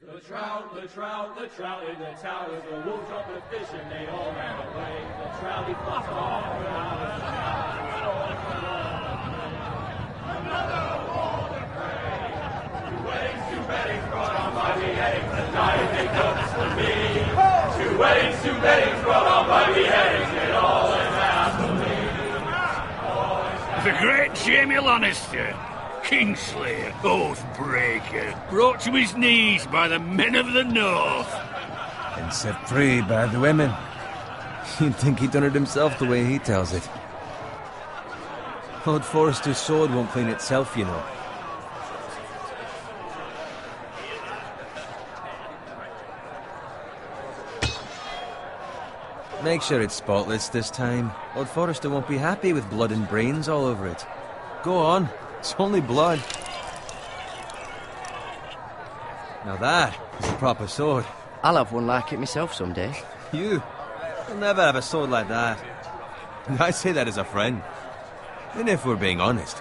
The trout in the towers, the wolves dropped the fish and they all ran away. The trout, he flopped off another war to pray. Two weddings brought on by beheadings, and dying they cooks for me. Two weddings brought on by beheadings, and all went happily. The great Jamie Lannister, Kingslayer, Oathbreaker, brought to his knees by the men of the North. And set free by the women. You'd think he'd done it himself the way he tells it. Lord Forrester's sword won't clean itself, you know. Make sure it's spotless this time. Lord Forrester won't be happy with blood and brains all over it. Go on. It's only blood. Now that is a proper sword. I'll have one like it myself someday. You'll never have a sword like that. And I say that as a friend. And if we're being honest,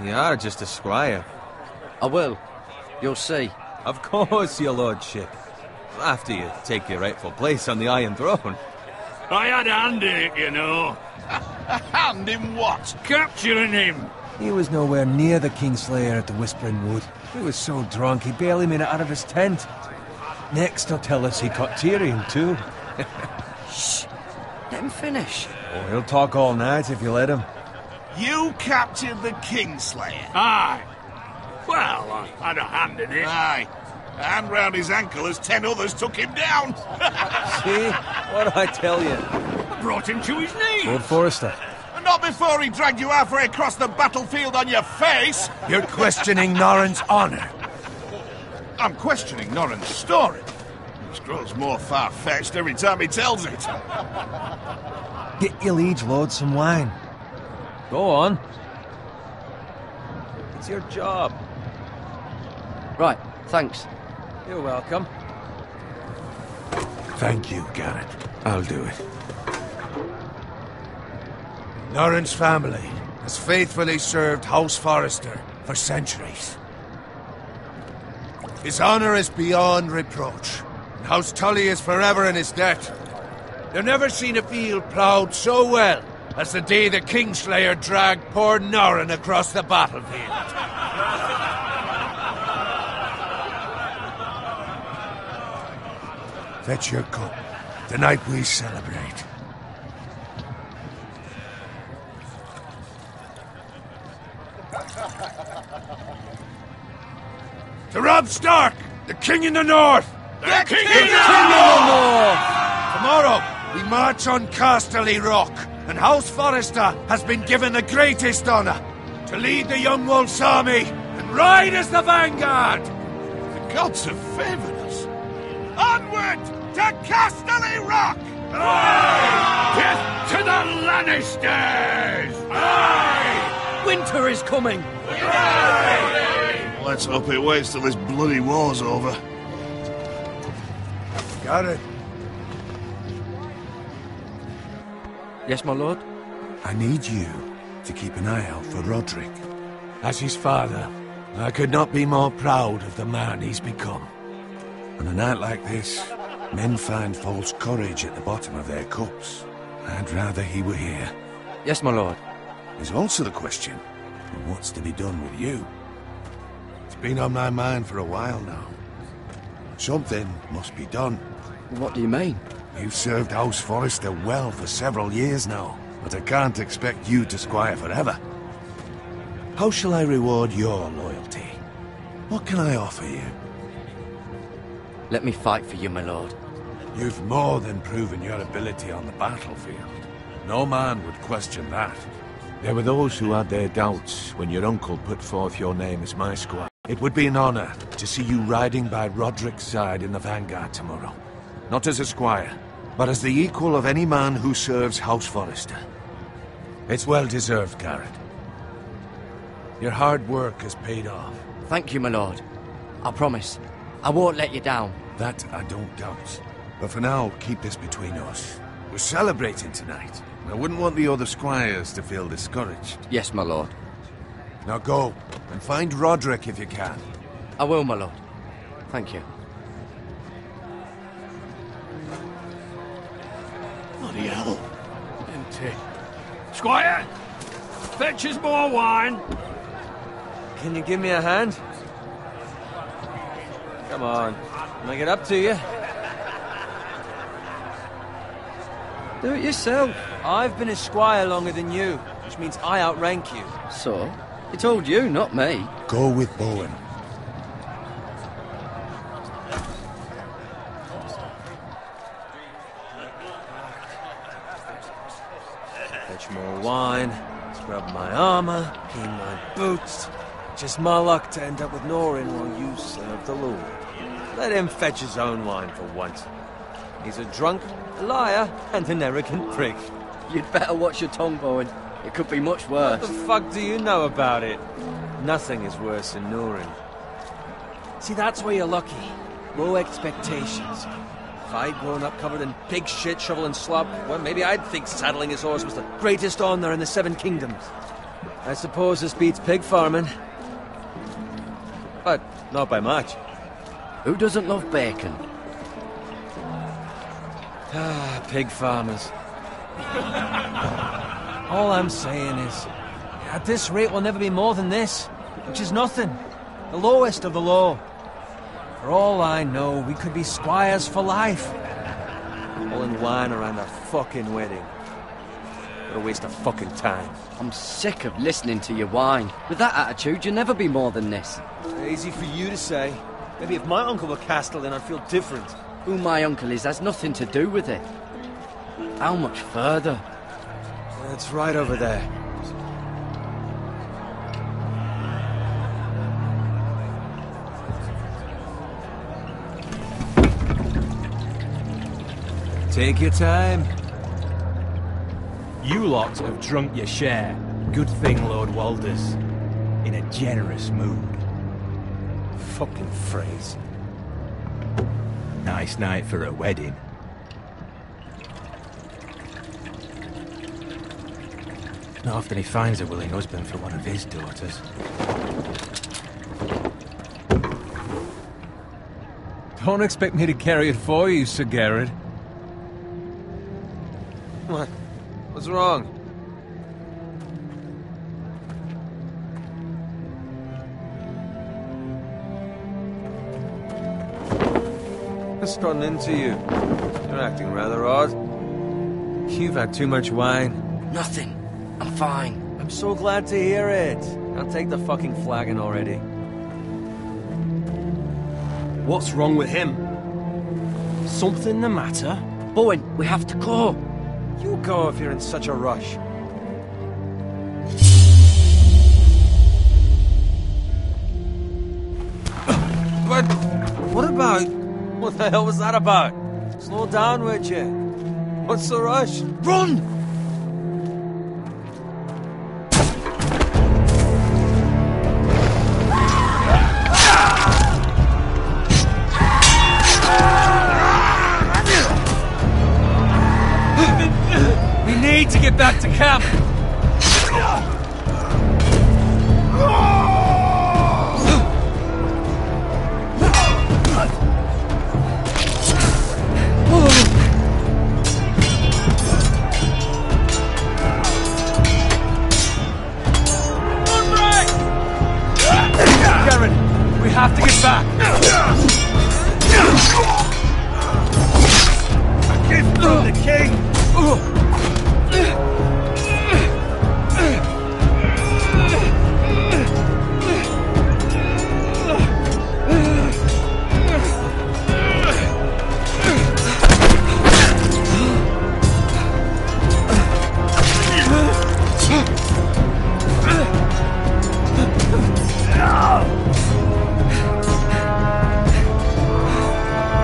you are just a squire. I will. You'll see. Of course, your lordship. After you take your rightful place on the Iron Throne. I had a hand in it, you know. A hand in what? Capturing him. He was nowhere near the Kingslayer at the Whispering Wood. He was so drunk he barely made it out of his tent. Next he'll tell us he caught Tyrion too. Shh! Let him finish. Oh, he'll talk all night if you let him. You captured the Kingslayer? Aye. Well, I had a hand in it. Aye. A hand round his ankle as 10 others took him down. See? What do I tell you? I brought him to his knees. Lord Forrester. Not before he dragged you halfway across the battlefield on your face. You're questioning Norrin's honor. I'm questioning Norrin's story. Which grows more far-fetched every time he tells it. Get your liege lord some wine. Go on. It's your job. Right, thanks. You're welcome. Thank you, Garrett. I'll do it. Norrin's family has faithfully served House Forrester for centuries. His honor is beyond reproach, and House Tully is forever in his debt. They've never seen a field ploughed so well as the day the Kingslayer dragged poor Norrin across the battlefield. Fetch your cup. Tonight we celebrate. To Robb Stark, the King in the North! The King in the North! Tomorrow, we march on Casterly Rock, and House Forrester has been given the greatest honor to lead the Young Wolf's army and ride as the vanguard! The gods have favored us. Onward to Casterly Rock! Aye! Death to the Lannisters! Aye! Winter is coming! Aye! Let's hope it waits till this bloody war's over. Got it. Yes, my lord? I need you to keep an eye out for Roderick. As his father, I could not be more proud of the man he's become. On a night like this, men find false courage at the bottom of their cups. I'd rather he were here. Yes, my lord. There's also the question of what's to be done with you. It's been on my mind for a while now. Something must be done. What do you mean? You've served House Forrester well for several years now, but I can't expect you to squire forever. How shall I reward your loyalty? What can I offer you? Let me fight for you, my lord. You've more than proven your ability on the battlefield. No man would question that. There were those who had their doubts when your uncle put forth your name as my squire. It would be an honor to see you riding by Roderick's side in the vanguard tomorrow. Not as a squire, but as the equal of any man who serves House Forrester. It's well deserved, Garrett. Your hard work has paid off. Thank you, my lord. I promise. I won't let you down. That I don't doubt. But for now, keep this between us. We're celebrating tonight. I wouldn't want the other squires to feel discouraged. Yes, my lord. Now go, and find Roderick if you can. I will, my lord. Thank you. empty. Squire, fetch us more wine. Can you give me a hand? Come on, make it up to you. Do it yourself. I've been a squire longer than you, which means I outrank you. So? He told you, not me. Go with Bowen. Fetch more wine, scrub my armor, clean my boots. Just my luck to end up with Norin while you serve the Lord. Let him fetch his own wine for once. He's a drunk, a liar, and an arrogant prick. You'd better watch your tongue, Bowen. It could be much worse. What the fuck do you know about it? Nothing is worse than Norin. See, that's where you're lucky. Low expectations. If I'd grown up covered in pig shit, shovel and slop, well, maybe I'd think saddling his horse was the greatest honor in the Seven Kingdoms. I suppose this beats pig farming. But not by much. Who doesn't love bacon? Ah, pig farmers. All I'm saying is, at this rate we'll never be more than this, which is nothing. The lowest of the low. For all I know, we could be squires for life. Pulling wine around a fucking wedding. What a waste of fucking time. I'm sick of listening to your whine. With that attitude, you'll never be more than this. Easy for you to say. Maybe if my uncle were Castellan, I'd feel different. Who my uncle is has nothing to do with it. How much further? It's right over there. Take your time. You lot have drunk your share. Good thing Lord Walder's in a generous mood. Fucking phrase. Nice night for a wedding. Not often he finds a willing husband for one of his daughters. Don't expect me to carry it for you, Sir Garrett. What? What's wrong? What's gotten into you? You're acting rather odd. You've had too much wine. Nothing. I'm fine. I'm so glad to hear it. I'll take the fucking flagon already. What's wrong with him? Something the matter? Bowen, we have to go. You go if you're in such a rush. But what about... What the hell was that about? Slow down, would you? What's the rush? Run! We need to get back to camp! Garrett, we have to get back! A gift from the king!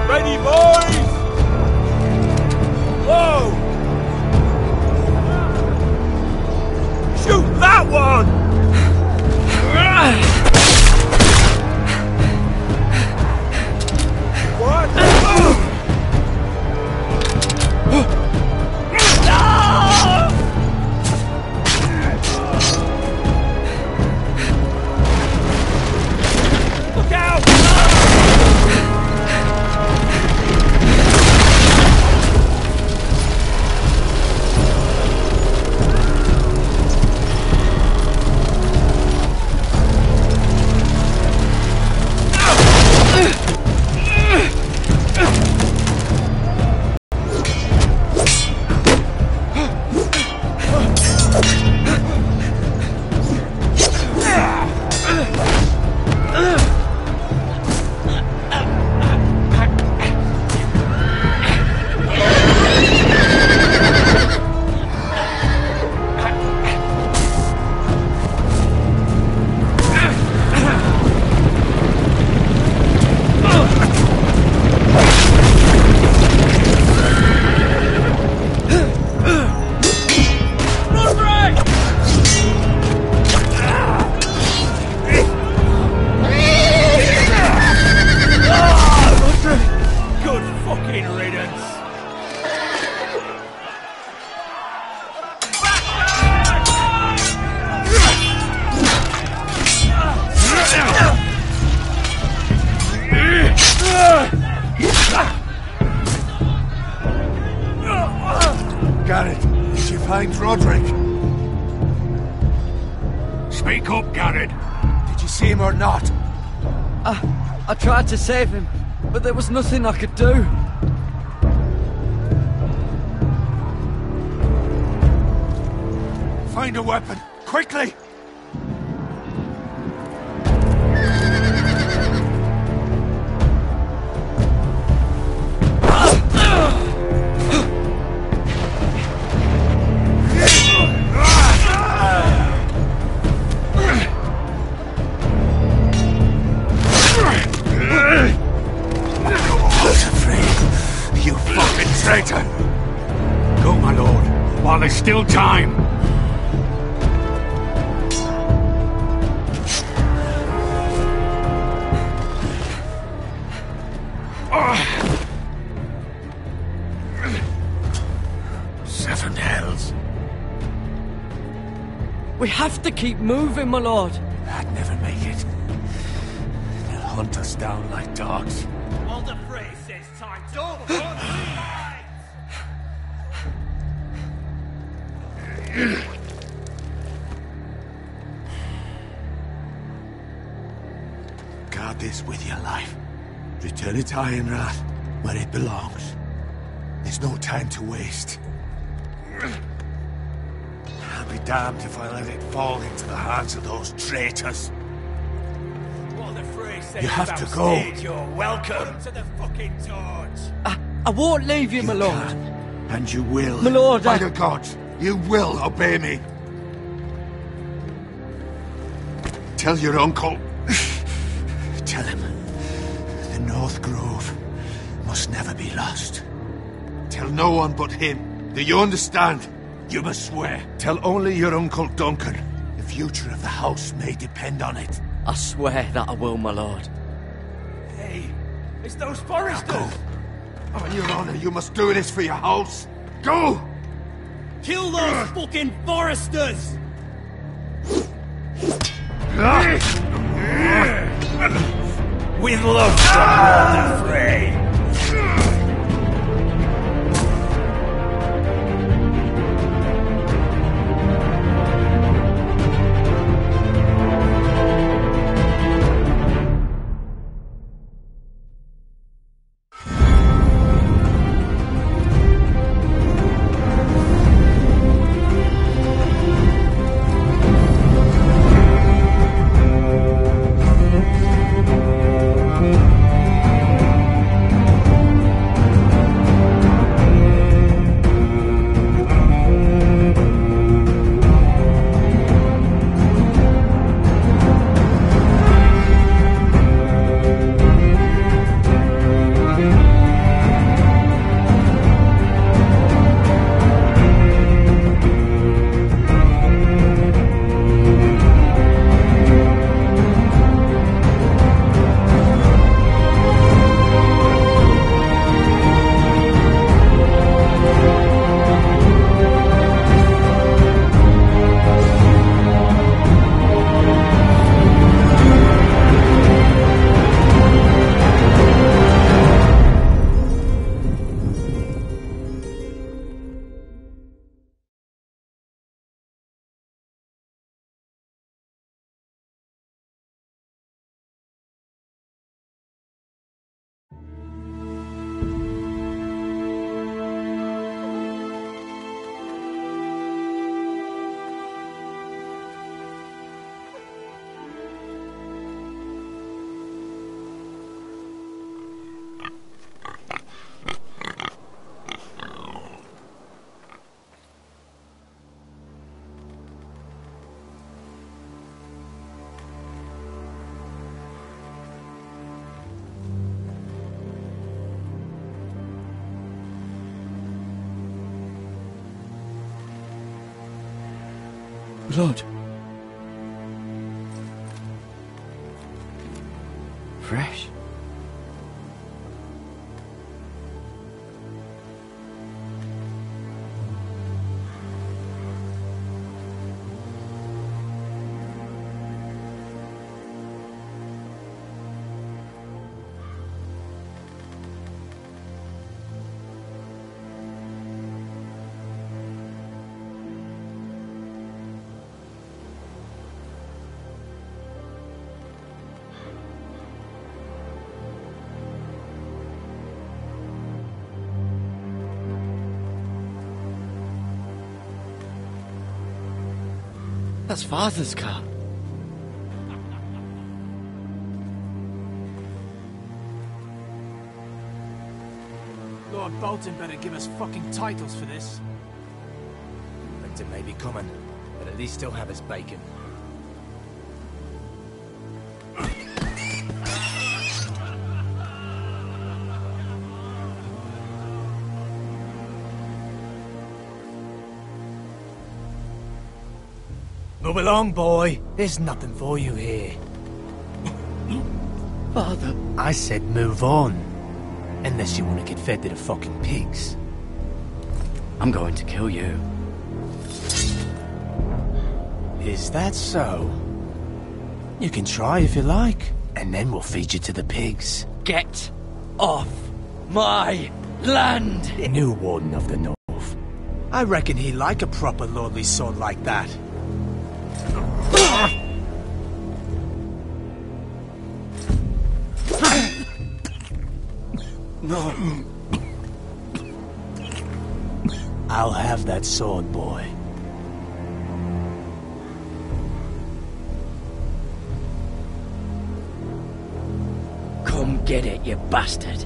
Ready, boys! Whoa! Garrett, did you find Roderick? Speak up, Garrett. Did you see him or not? I tried to save him, but there was nothing I could do. Find a weapon, quickly! Go, my lord, while there's still time. Seven hells. We have to keep moving, my lord. I'd never make it. They'll hunt us down like dogs. Walder Frey says time's over. Guard this with your life. Return it to Ironrath, where it belongs. There's no time to waste. I'll be damned if I let it fall into the hands of those traitors. Walder Frey says You have to go. You're welcome to the fucking torch. I won't leave you, my You lord. can, and you will. My lord, By the gods, you will obey me. Tell your uncle. Tell him the North Grove must never be lost. Tell no one but him. Do you understand? You must swear. Tell only your Uncle Duncan. The future of the house may depend on it. I swear that I will, my lord. Hey, it's those foresters. Go. On your honor, you must do this for your house. Go! Kill those fucking foresters. With love from Walder Frey. Blood. Fresh. That's Father's car. Lord Bolton better give us fucking titles for this. Winter may be coming, but at least he'll have his bacon. Move along, boy. There's nothing for you here. Father. I said move on. Unless you want to get fed to the fucking pigs. I'm going to kill you. Is that so? You can try if you like, and then we'll feed you to the pigs. Get off my land! New Warden of the North. I reckon he like a proper lordly sword like that. No. I'll have that sword, boy. Come get it, you bastard.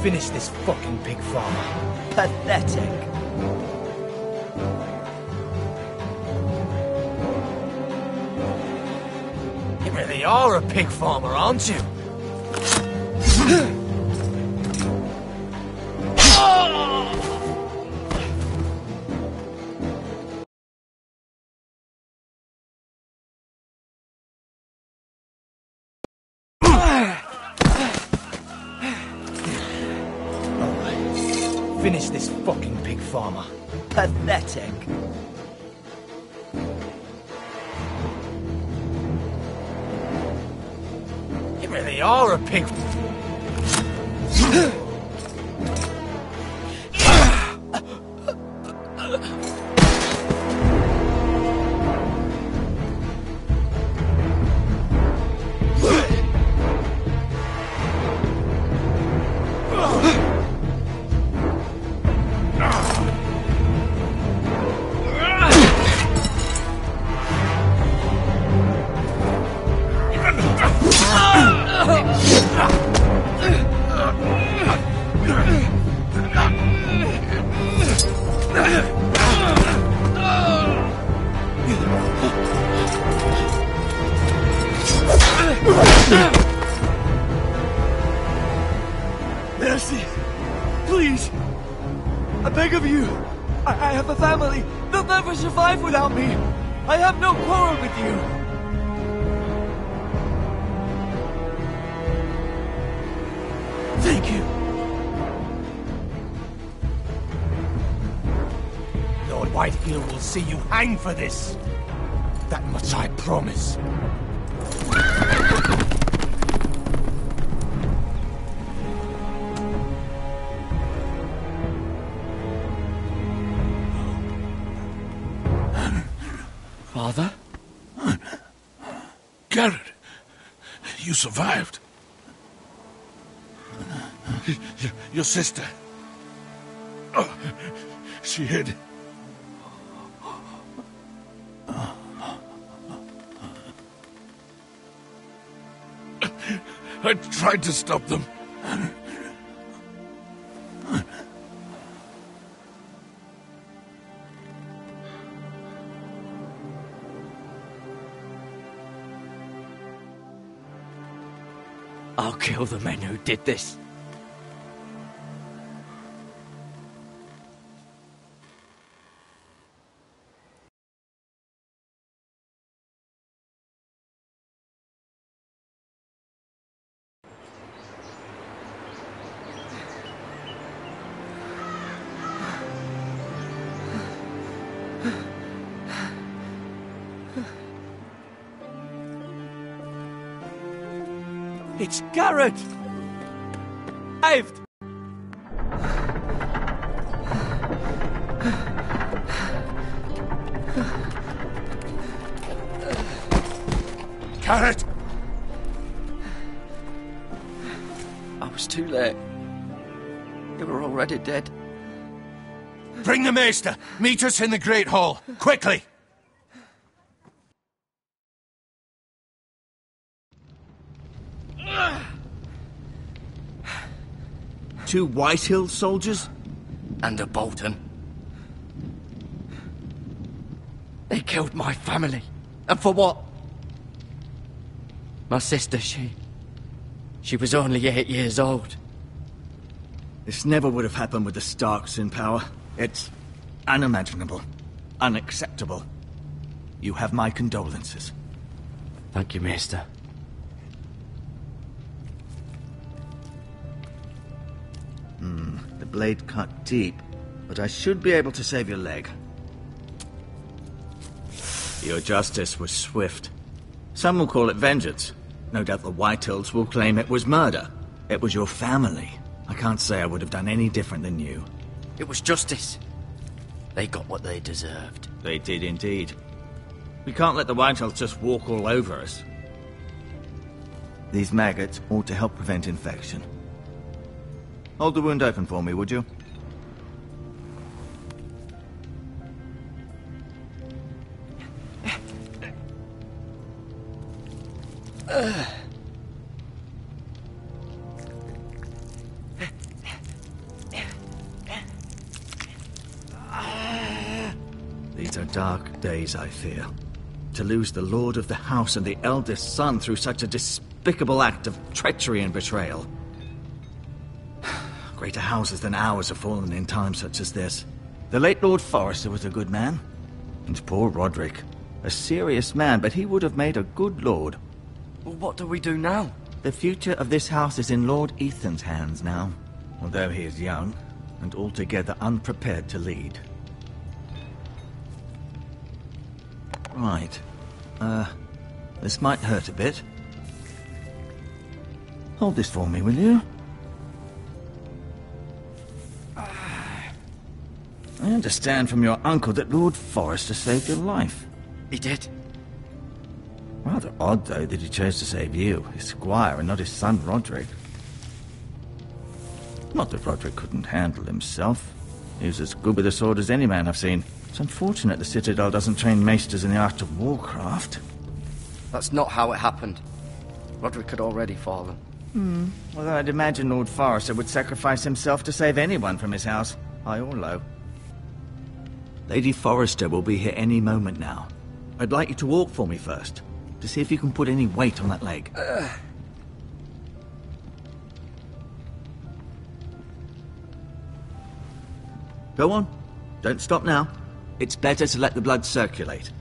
Finish this fucking pig farmer. Pathetic. You really are a pig farmer, aren't you? Finish this fucking pig farmer. Pathetic. You really are a pig. Mercy! Please! I beg of you! I have a family! They'll never survive without me! I have no quarrel with you! Thank you! Lord Whitefield will see you hang for this. That much I promise. Father? Garrett, you survived. Your sister. Oh, she hid. I tried to stop them. I'll kill the men who did this. It's Garrett! Saved! Carrot! I was too late. They were already dead. Bring the Maester! Meet us in the Great Hall! Quickly! Two Whitehill soldiers? And a Bolton. They killed my family. And for what? My sister, she was only 8 years old. This never would have happened with the Starks in power. It's unimaginable. Unacceptable. You have my condolences. Thank you, Maester. The blade cut deep, but I should be able to save your leg. Your justice was swift. Some will call it vengeance. No doubt the Whitehills will claim it was murder. It was your family. I can't say I would have done any different than you. It was justice. They got what they deserved. They did indeed. We can't let the Whitehills just walk all over us. These maggots ought to help prevent infection. Hold the wound open for me, would you? These are dark days, I fear. To lose the Lord of the House and the eldest son through such a despicable act of treachery and betrayal. Greater houses than ours have fallen in times such as this. The late Lord Forrester was a good man. And poor Roderick. A serious man, but he would have made a good lord. Well, what do we do now? The future of this house is in Lord Ethan's hands now. Although he is young, and altogether unprepared to lead. Right. This might hurt a bit. Hold this for me, will you? I understand from your uncle that Lord Forrester saved your life. He did. Rather odd, though, that he chose to save you, his squire, and not his son Roderick. Not that Roderick couldn't handle himself. He was as good with a sword as any man I've seen. It's unfortunate the Citadel doesn't train maesters in the art of warcraft. That's not how it happened. Roderick had already fallen. Although I'd imagine Lord Forrester would sacrifice himself to save anyone from his house, high or low. Lady Forrester will be here any moment now. I'd like you to walk for me first, to see if you can put any weight on that leg. Go on. Don't stop now. It's better to let the blood circulate.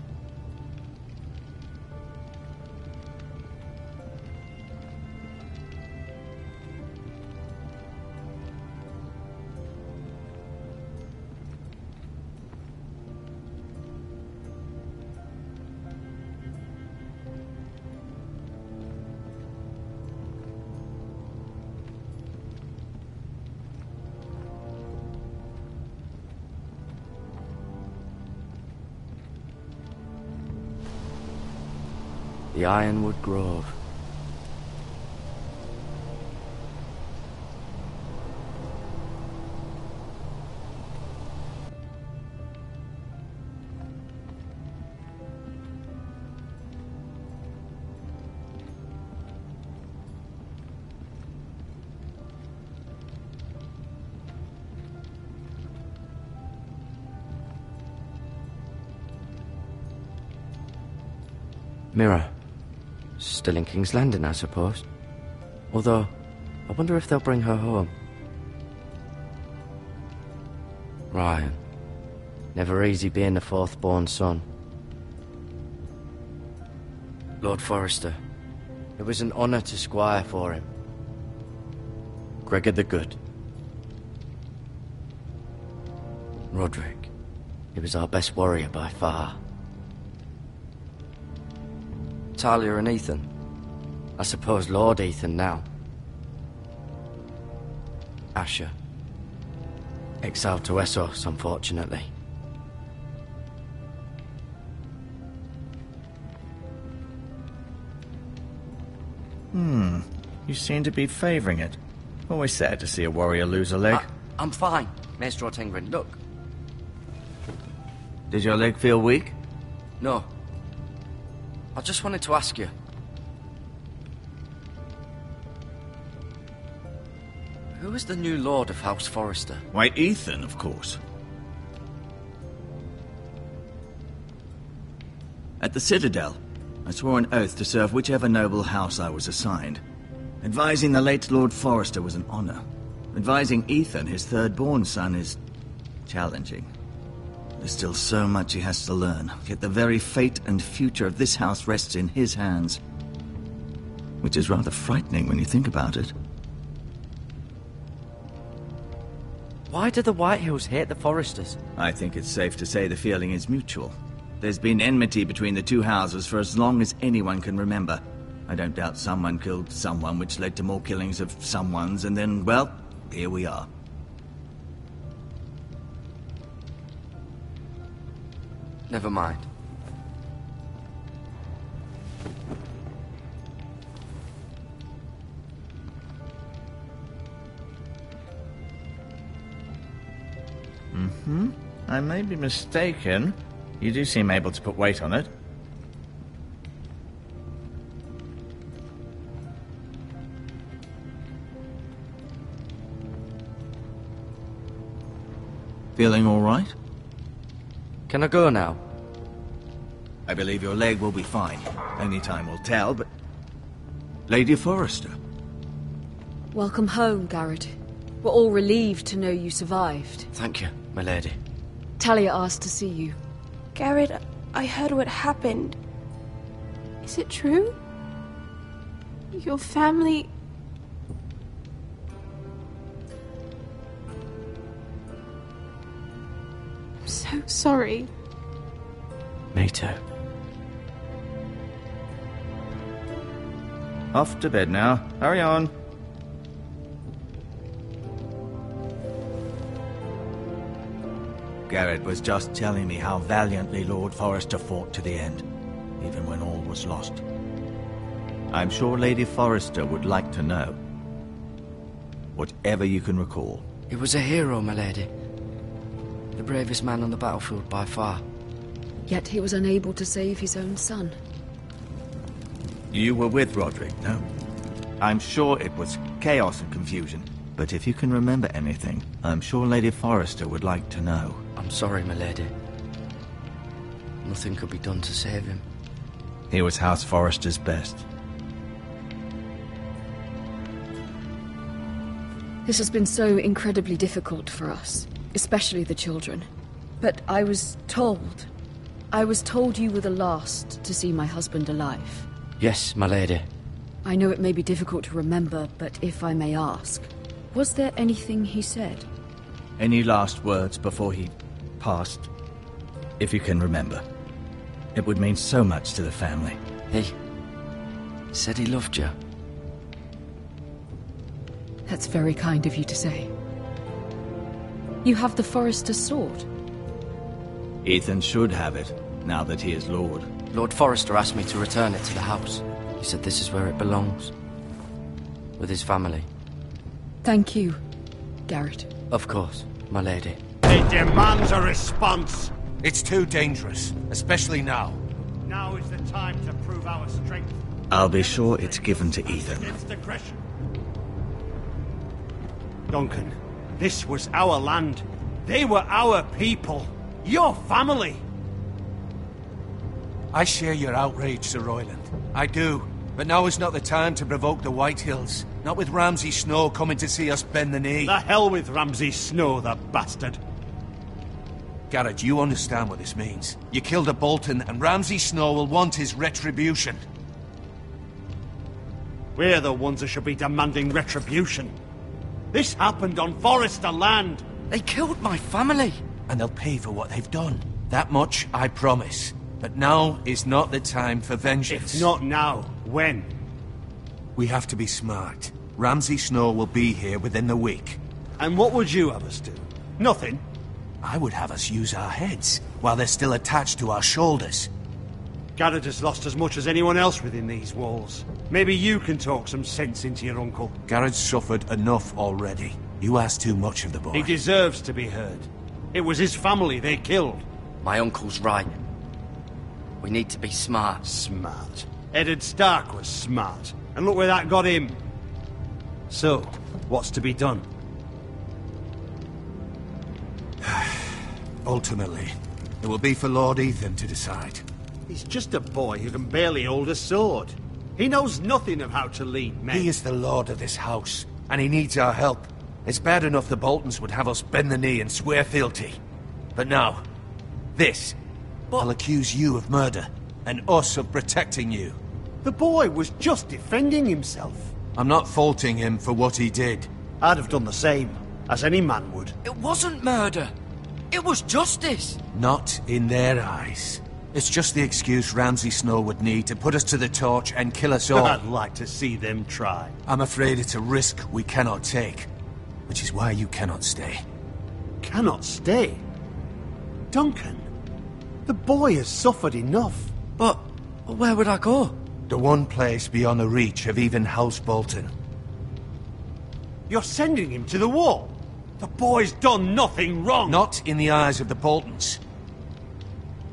The Ironwood Grove. Mirror. Still in King's Landing, I suppose. Although, I wonder if they'll bring her home. Ryan. Never easy being the fourth-born son. Lord Forrester. It was an honour to squire for him. Gregor the Good. Roderick. He was our best warrior by far. Talia and Ethan. I suppose Lord Ethan now. Asher. Exiled to Essos, unfortunately. You seem to be favouring it. Always sad to see a warrior lose a leg. I'm fine, Maestro Tengrin. Look. Did your leg feel weak? No. I just wanted to ask you. Who is the new Lord of House Forrester? Why, Ethan, of course. At the Citadel, I swore an oath to serve whichever noble house I was assigned. Advising the late Lord Forrester was an honor. Advising Ethan, his third-born son, is challenging. There's still so much he has to learn, yet the very fate and future of this house rests in his hands. Which is rather frightening when you think about it. Why do the Whitehills hate the Forresters? I think it's safe to say the feeling is mutual. There's been enmity between the two houses for as long as anyone can remember. I don't doubt someone killed someone, which led to more killings of someones, and then, well, here we are. Never mind. I may be mistaken. You do seem able to put weight on it. Feeling all right? Can I go now? I believe your leg will be fine. Only time will tell, but... Lady Forrester. Welcome home, Garrett. We're all relieved to know you survived. Thank you, my lady. Talia asked to see you. Garrett, I heard what happened. Is it true? Your family... I'm so sorry. Me too. Off to bed now. Hurry on. Garrett was just telling me how valiantly Lord Forrester fought to the end, even when all was lost. I'm sure Lady Forrester would like to know. Whatever you can recall. He was a hero, my lady. The bravest man on the battlefield by far. Yet he was unable to save his own son. You were with Roderick, no? I'm sure it was chaos and confusion. But if you can remember anything, I'm sure Lady Forrester would like to know. I'm sorry, my lady. Nothing could be done to save him. He was House Forrester's best. This has been so incredibly difficult for us, especially the children. But I was told you were the last to see my husband alive. Yes, my lady. I know it may be difficult to remember, but if I may ask, was there anything he said? Any last words before he passed? If you can remember. It would mean so much to the family. He said he loved you. That's very kind of you to say. You have the Forrester's sword. Ethan should have it, now that he is Lord. Lord Forrester asked me to return it to the house. He said this is where it belongs. With his family. Thank you, Garrett. Of course, my lady. It demands a response. It's too dangerous, especially now. Now is the time to prove our strength. I'll be sure it's given to Ethan. Against aggression. Duncan, this was our land. They were our people. Your family. I share your outrage, Sir Royland. I do. But now is not the time to provoke the Whitehills. Not with Ramsay Snow coming to see us bend the knee. The hell with Ramsay Snow, the bastard. Garrett, you understand what this means. You killed a Bolton, and Ramsay Snow will want his retribution. We're the ones that should be demanding retribution. This happened on Forrester land. They killed my family. And they'll pay for what they've done. That much, I promise. But now is not the time for vengeance. If not now, when? We have to be smart. Ramsay Snow will be here within the week. And what would you have us do? Nothing? I would have us use our heads, while they're still attached to our shoulders. Garrett has lost as much as anyone else within these walls. Maybe you can talk some sense into your uncle. Garrett's suffered enough already. You ask too much of the boy. He deserves to be heard. It was his family they killed. My uncle's right. We need to be smart. Smart? Eddard Stark was smart. And look where that got him. So, what's to be done? Ultimately, it will be for Lord Ethan to decide. He's just a boy who can barely hold a sword. He knows nothing of how to lead men. He is the lord of this house, and he needs our help. It's bad enough the Boltons would have us bend the knee and swear fealty. But now, this. I'll accuse you of murder, and us of protecting you. The boy was just defending himself. I'm not faulting him for what he did. I'd have done the same, as any man would. It wasn't murder. It was justice. Not in their eyes. It's just the excuse Ramsay Snow would need to put us to the torch and kill us all. I'd like to see them try. I'm afraid it's a risk we cannot take, which is why you cannot stay. Cannot stay? Duncan, the boy has suffered enough. But where would I go? The one place beyond the reach of even House Bolton. You're sending him to the wall? The boy's done nothing wrong! Not in the eyes of the Boltons.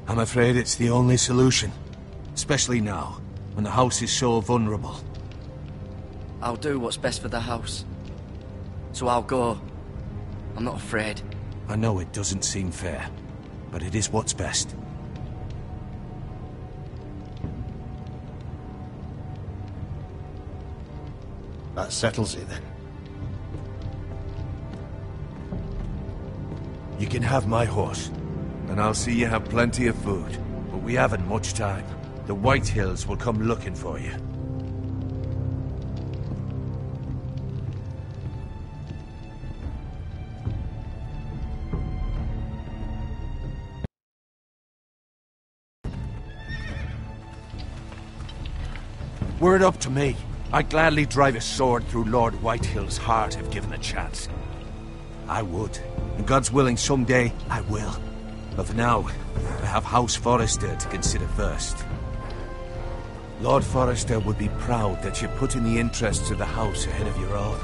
I'm afraid it's the only solution. Especially now, when the house is so vulnerable. I'll do what's best for the house. So I'll go. I'm not afraid. I know it doesn't seem fair, but it is what's best. That settles it then. You can have my horse, and I'll see you have plenty of food. But we haven't much time. The White Hills will come looking for you. Were it up to me, I'd gladly drive a sword through Lord Whitehill's heart if given a chance. I would. And God's willing, someday I will. But for now, I have House Forrester to consider first. Lord Forrester would be proud that you're putting the interests of the house ahead of your own.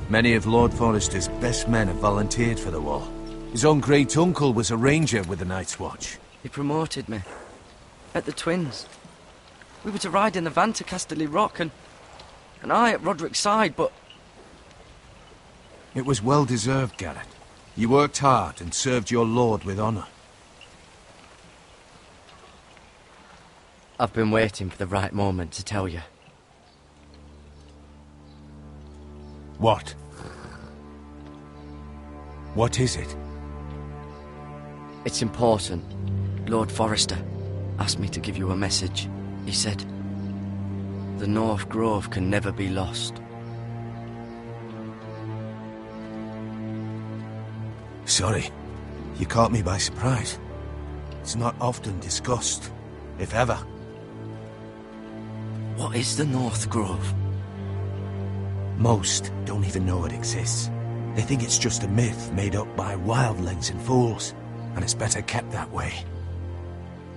Many of Lord Forrester's best men have volunteered for the war. His own great-uncle was a ranger with the Night's Watch. He promoted me. At the Twins. We were to ride in the van to Casterly Rock, and I at Roderick's side, but... It was well-deserved, Garrett. You worked hard and served your lord with honor. I've been waiting for the right moment to tell you. What? What is it? It's important. Lord Forrester asked me to give you a message. He said, the North Grove can never be lost. Sorry, you caught me by surprise. It's not often discussed, if ever. What is the North Grove? Most don't even know it exists. They think it's just a myth made up by wildlings and fools, and it's better kept that way.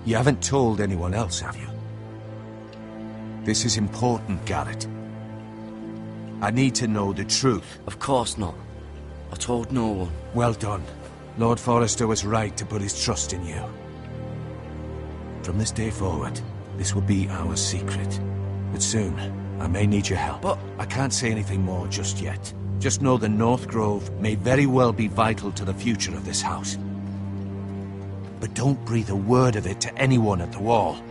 You haven't told anyone else, have you? This is important, Garrett. I need to know the truth. Of course not. I told no one. Well done. Lord Forrester was right to put his trust in you. From this day forward, this will be our secret. But soon, I may need your help. But I can't say anything more just yet. Just know the North Grove may very well be vital to the future of this house. But don't breathe a word of it to anyone at the wall.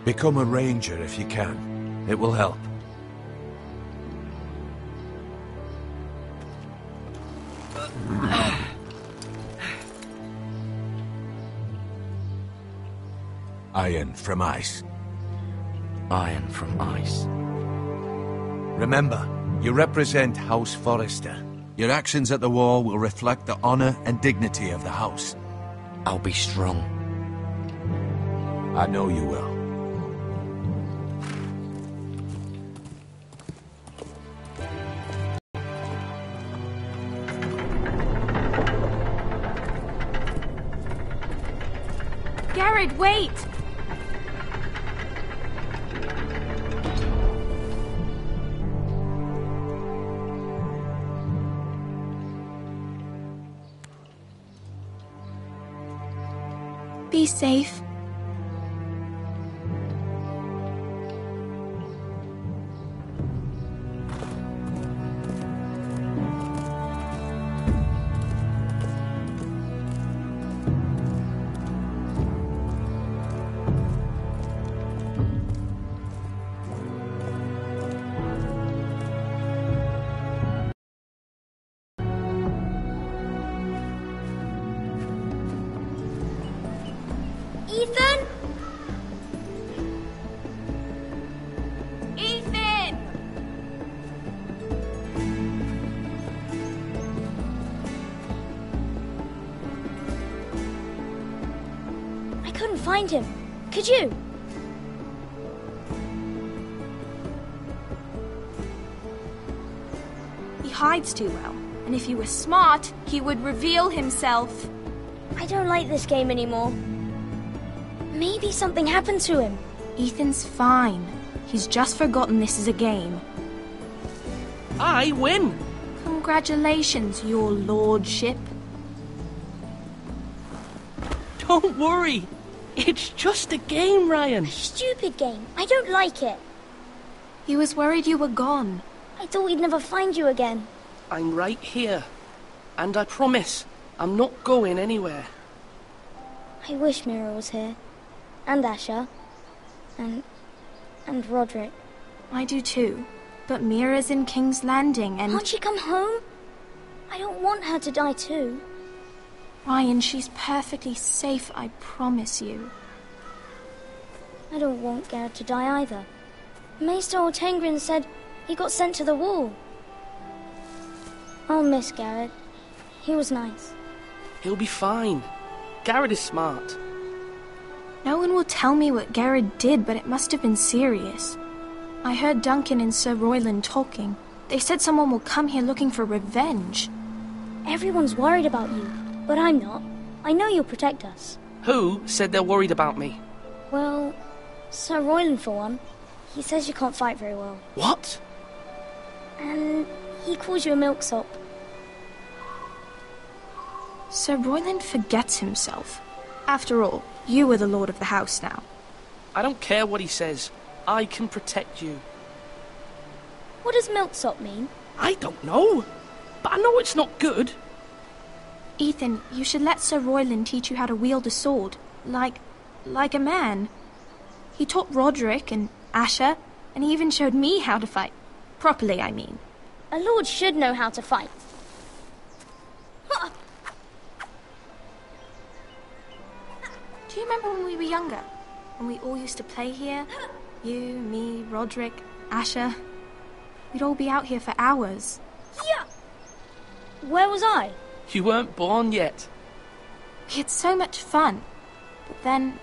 Become a ranger if you can. It will help. Iron from ice. Iron from ice. Remember, you represent House Forrester. Your actions at the war will reflect the honor and dignity of the house. I'll be strong. I know you will. Garrett, wait! Be safe. Ethan? Ethan! I couldn't find him. Could you? He hides too well, and if he were smart, he would reveal himself. I don't like this game anymore. Maybe something happened to him. Ethan's fine. He's just forgotten this is a game. I win! Congratulations, your lordship. Don't worry. It's just a game, Ryan. Stupid game. I don't like it. He was worried you were gone. I thought we'd never find you again. I'm right here. And I promise, I'm not going anywhere. I wish Mira was here. And Asher. And Roderick. I do too. But Mira's in King's Landing and... Can't she come home? I don't want her to die too. Ryan, she's perfectly safe, I promise you. I don't want Garrett to die either. Maester Ortengrin said he got sent to the wall. I'll miss Garrett. He was nice. He'll be fine. Garrett is smart. No one will tell me what Garrett did, but it must have been serious. I heard Duncan and Sir Royland talking. They said someone will come here looking for revenge. Everyone's worried about you, but I'm not. I know you'll protect us. Who said they're worried about me? Well, Sir Royland for one. He says you can't fight very well. What? And he calls you a milksop. Sir Royland forgets himself. After all, you are the lord of the house now. I don't care what he says. I can protect you. What does milksop mean? I don't know. But I know it's not good. Ethan, you should let Sir Royland teach you how to wield a sword. Like a man. He taught Roderick and Asher, and he even showed me how to fight. Properly, I mean. A lord should know how to fight. Do you remember when we were younger? When we all used to play here? You, me, Roderick, Asher. We'd all be out here for hours. Yeah! Where was I? You weren't born yet. We had so much fun. But then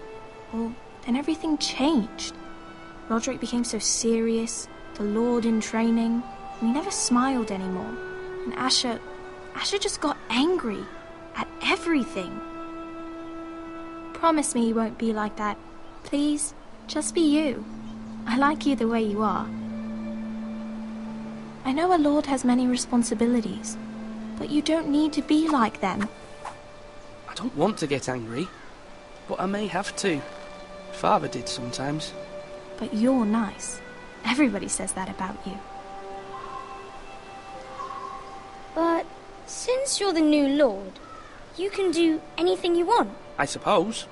everything changed. Roderick became so serious, the Lord in training, and he never smiled anymore. And Asher just got angry at everything. Promise me you won't be like that. Please, just be you. I like you the way you are. I know a lord has many responsibilities, but you don't need to be like them. I don't want to get angry, but I may have to. Father did sometimes. But you're nice. Everybody says that about you. But since you're the new lord, you can do anything you want. I suppose.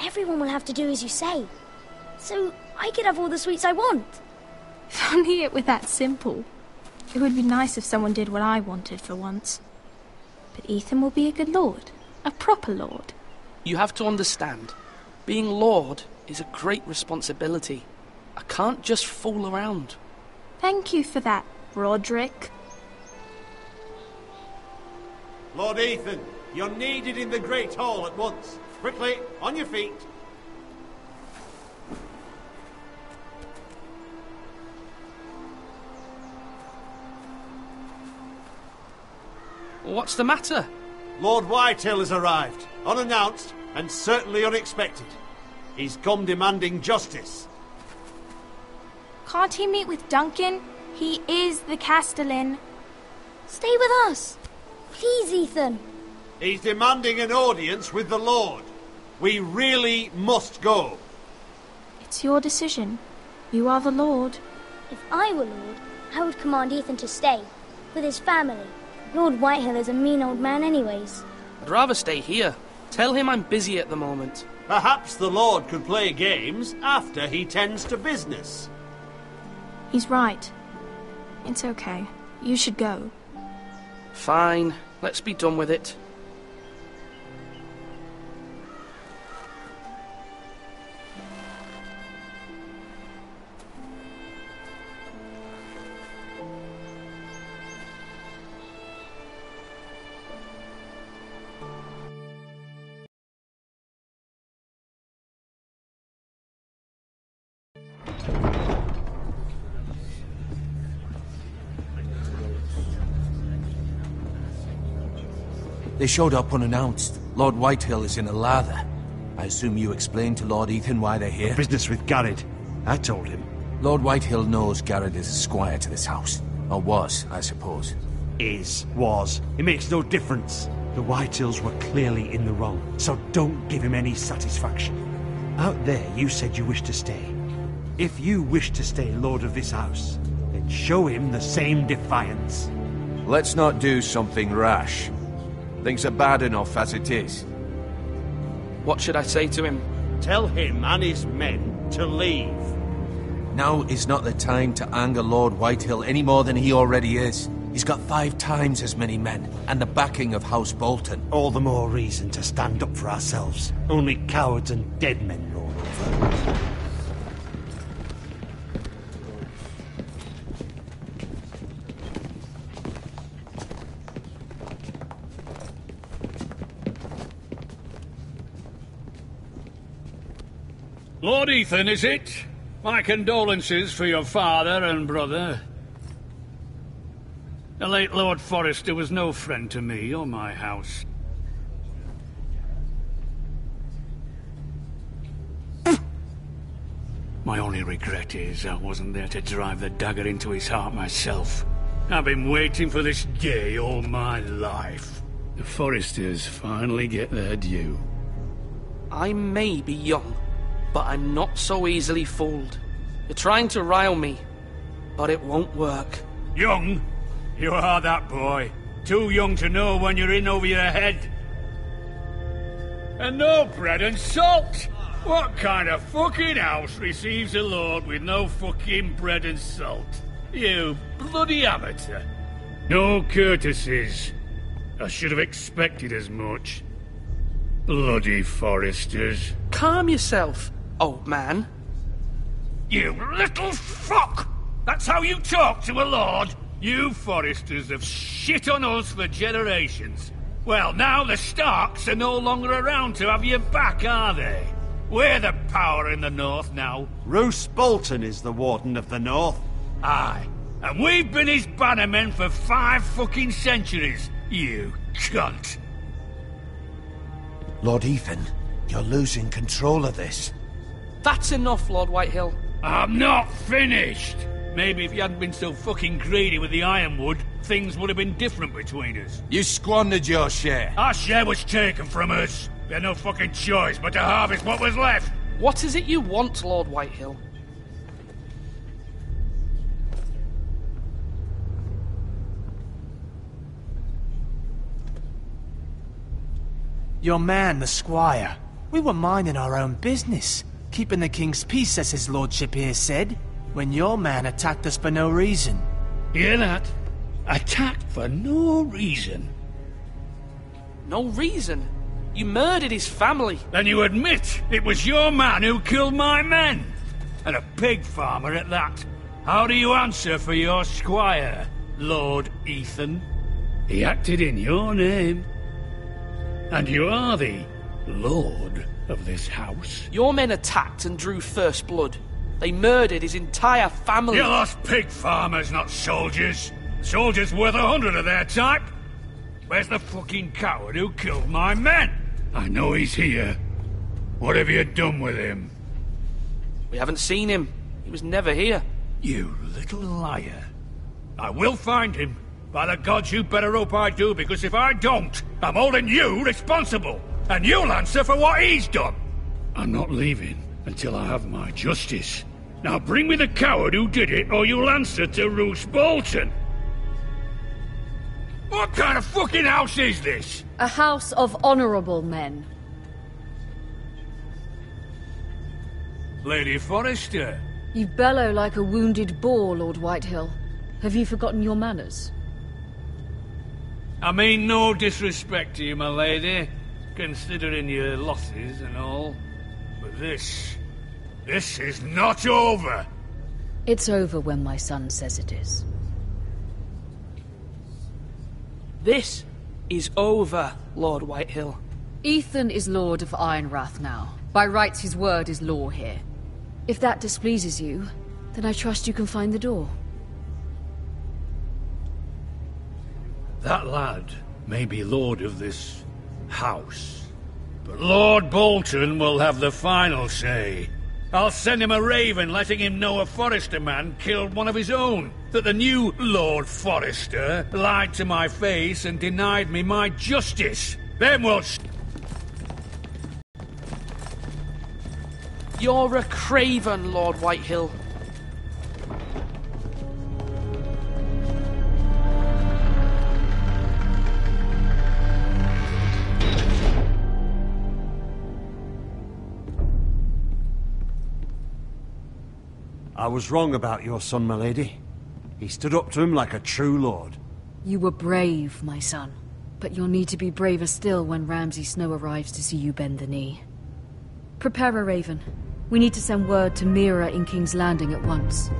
Everyone will have to do as you say. So I could have all the sweets I want. If only it were that simple. It would be nice if someone did what I wanted for once. But Ethan will be a good lord. A proper lord. You have to understand. Being lord is a great responsibility. I can't just fool around. Thank you for that, Roderick. Lord Ethan, you're needed in the Great Hall at once. Quickly, on your feet. What's the matter? Lord Whitehill has arrived, unannounced and certainly unexpected. He's come demanding justice. Can't he meet with Duncan? He is the Castellan. Stay with us. Please, Ethan. He's demanding an audience with the Lord. We really must go. It's your decision. You are the Lord. If I were Lord, I would command Ethan to stay, with his family. Lord Whitehill is a mean old man anyways. I'd rather stay here. Tell him I'm busy at the moment. Perhaps the Lord could play games after he tends to business. He's right. It's okay. You should go. Fine. Let's be done with it. They showed up unannounced. Lord Whitehill is in a lather. I assume you explained to Lord Ethan why they're here? Business with Garrett. I told him. Lord Whitehill knows Garrett is a squire to this house. Or was, I suppose. Was. It makes no difference. The Whitehills were clearly in the wrong, so don't give him any satisfaction. Out there, you said you wished to stay. If you wish to stay lord of this house, then show him the same defiance. Let's not do something rash. Things are bad enough as it is. What should I say to him? Tell him and his men to leave. Now is not the time to anger Lord Whitehill any more than he already is. He's got 5 times as many men, and the backing of House Bolton. All the more reason to stand up for ourselves. Only cowards and dead men roll over. Lord Ethan, is it? My condolences for your father and brother. The late Lord Forrester was no friend to me or my house. My only regret is I wasn't there to drive the dagger into his heart myself. I've been waiting for this day all my life. The Forresters finally get their due. I may be young, but I'm not so easily fooled. You're trying to rile me, but it won't work. Young? You are that boy. Too young to know when you're in over your head. And no bread and salt! What kind of fucking house receives a lord with no fucking bread and salt? You bloody amateur. No courtesies. I should have expected as much. Bloody Forresters. Calm yourself, old man. You little fuck! That's how you talk to a lord? You Forresters have shit on us for generations. Well, now the Starks are no longer around to have your back, are they? We're the power in the north now. Roose Bolton is the Warden of the North. Aye. And we've been his bannermen for 5 fucking centuries, you cunt. Lord Ethan, you're losing control of this. That's enough, Lord Whitehill. I'm not finished. Maybe if you hadn't been so fucking greedy with the ironwood, things would have been different between us. You squandered your share. Our share was taken from us. We had no fucking choice but to harvest what was left. What is it you want, Lord Whitehill? Your man, the squire. We were minding our own business, keeping the king's peace, as his lordship here said, when your man attacked us for no reason. Hear that? Attacked for no reason. No reason? You murdered his family. Then you admit it was your man who killed my men. And a pig farmer at that. How do you answer for your squire, Lord Ethan? He acted in your name. And you are the lord of this house. Your men attacked and drew first blood. They murdered his entire family. You lost pig farmers, not soldiers. Soldiers worth 100 of their type. Where's the fucking coward who killed my men? I know he's here. What have you done with him? We haven't seen him. He was never here. You little liar. I will find him. By the gods, you better hope I do, because if I don't, I'm holding you responsible. and you'll answer for what he's done. I'm not leaving until I have my justice. Now bring me the coward who did it, or you'll answer to Roose Bolton. What kind of fucking house is this? A house of honorable men. Lady Forrester. You bellow like a wounded boar, Lord Whitehill. Have you forgotten your manners? I mean no disrespect to you, my lady, considering your losses and all. But this is not over. It's over when my son says it is. This is over, Lord Whitehill. Ethan is Lord of Ironrath now. By rights, his word is law here. If that displeases you, then I trust you can find the door. That lad may be lord of this house, but Lord Bolton will have the final say. I'll send him a raven letting him know a Forrester man killed one of his own, that the new Lord Forrester lied to my face and denied me my justice. Then we'll... You're a craven, Lord Whitehill. I was wrong about your son, my lady. He stood up to him like a true lord. You were brave, my son. But you'll need to be braver still when Ramsay Snow arrives to see you bend the knee. Prepare a raven. We need to send word to Mira in King's Landing at once.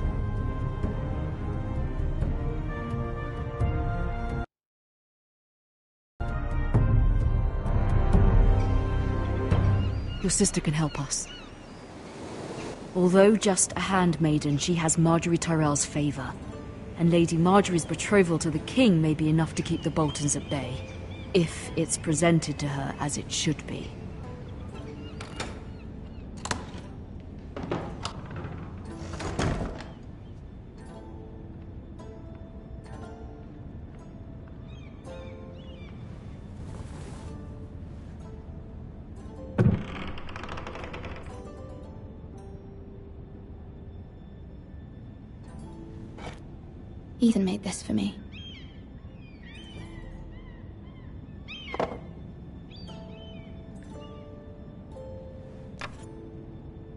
Your sister can help us. Although just a handmaiden, she has Marjorie Tyrell's favor. And Lady Marjorie's betrothal to the king may be enough to keep the Boltons at bay. If it's presented to her as it should be. Ethan made this for me.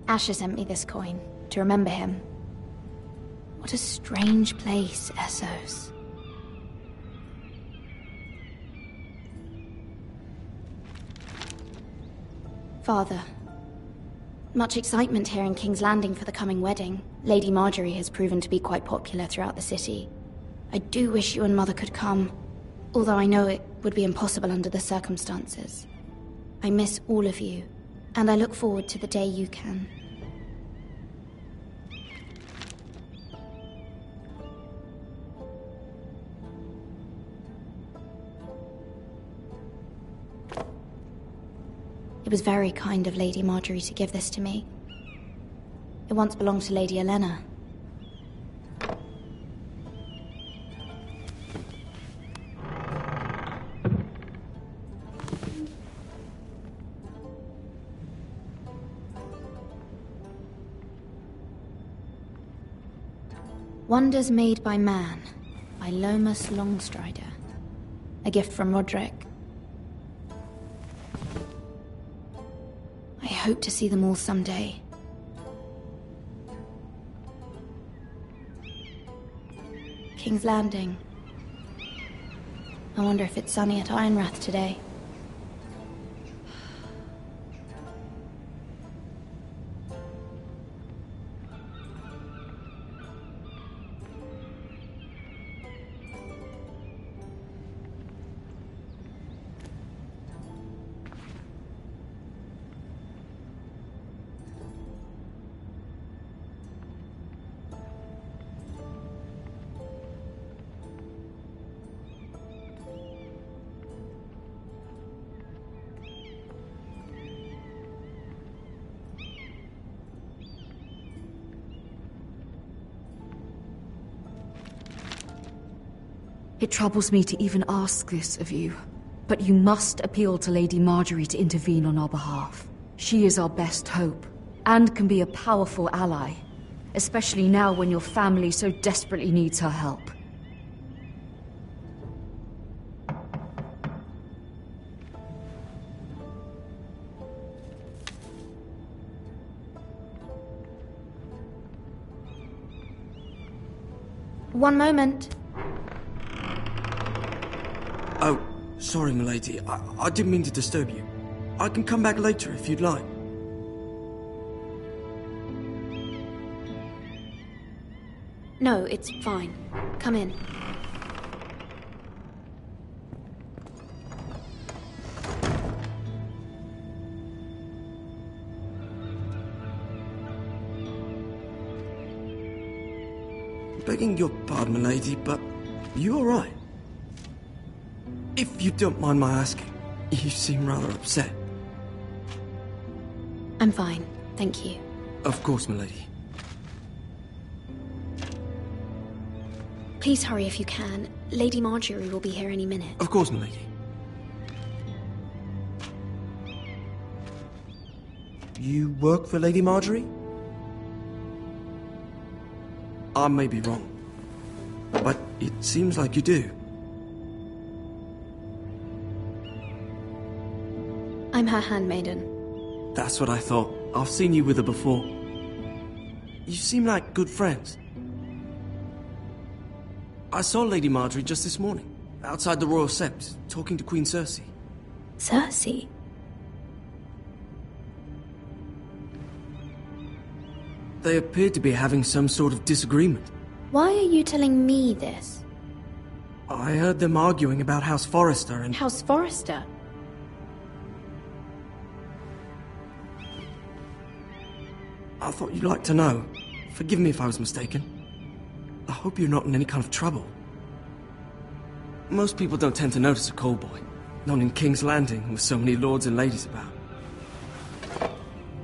Asher sent me this coin to remember him. What a strange place, Essos. Father, much excitement here in King's Landing for the coming wedding. Lady Marjorie has proven to be quite popular throughout the city. I do wish you and Mother could come, although I know it would be impossible under the circumstances. I miss all of you, and I look forward to the day you can. It was very kind of Lady Marjorie to give this to me. It once belonged to Lady Olenna. Wonders Made by Man, by Lomas Longstrider. A gift from Roderick. I hope to see them all someday. King's Landing. I wonder if it's sunny at Ironrath today. It troubles me to even ask this of you, But you must appeal to Lady Marjorie to intervene on our behalf. She is our best hope, and can be a powerful ally, especially now when your family so desperately needs her help. One moment. Oh, sorry, milady. I didn't mean to disturb you. I can come back later if you'd like. No, it's fine. Come in. Begging your pardon, milady, but you all right? If you don't mind my asking, you seem rather upset. I'm fine, thank you. Of course, milady. Please hurry if you can. Lady Marjorie will be here any minute. Of course, milady. You work for Lady Marjorie? I may be wrong, but it seems like you do. I'm her handmaiden. That's what I thought. I've seen you with her before. You seem like good friends. I saw Lady Marjorie just this morning, outside the Royal Sept, talking to Queen Cersei. Cersei? They appeared to be having some sort of disagreement. Why are you telling me this? I heard them arguing about House Forrester and... House Forrester? I thought you'd like to know. Forgive me if I was mistaken. I hope you're not in any kind of trouble. Most people don't tend to notice a call boy, not in King's Landing with so many lords and ladies about.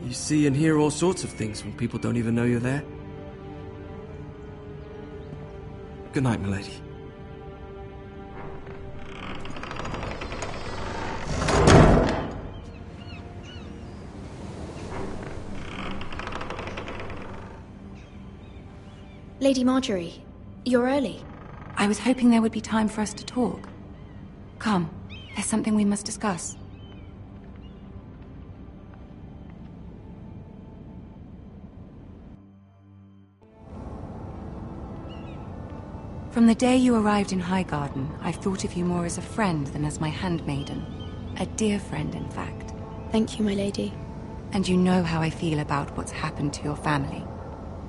You see and hear all sorts of things when people don't even know you're there. Good night, milady. Lady Marjorie, you're early. I was hoping there would be time for us to talk. Come, there's something we must discuss. From the day you arrived in Highgarden, I've thought of you more as a friend than as my handmaiden. A dear friend, in fact. Thank you, my lady. And you know how I feel about what's happened to your family.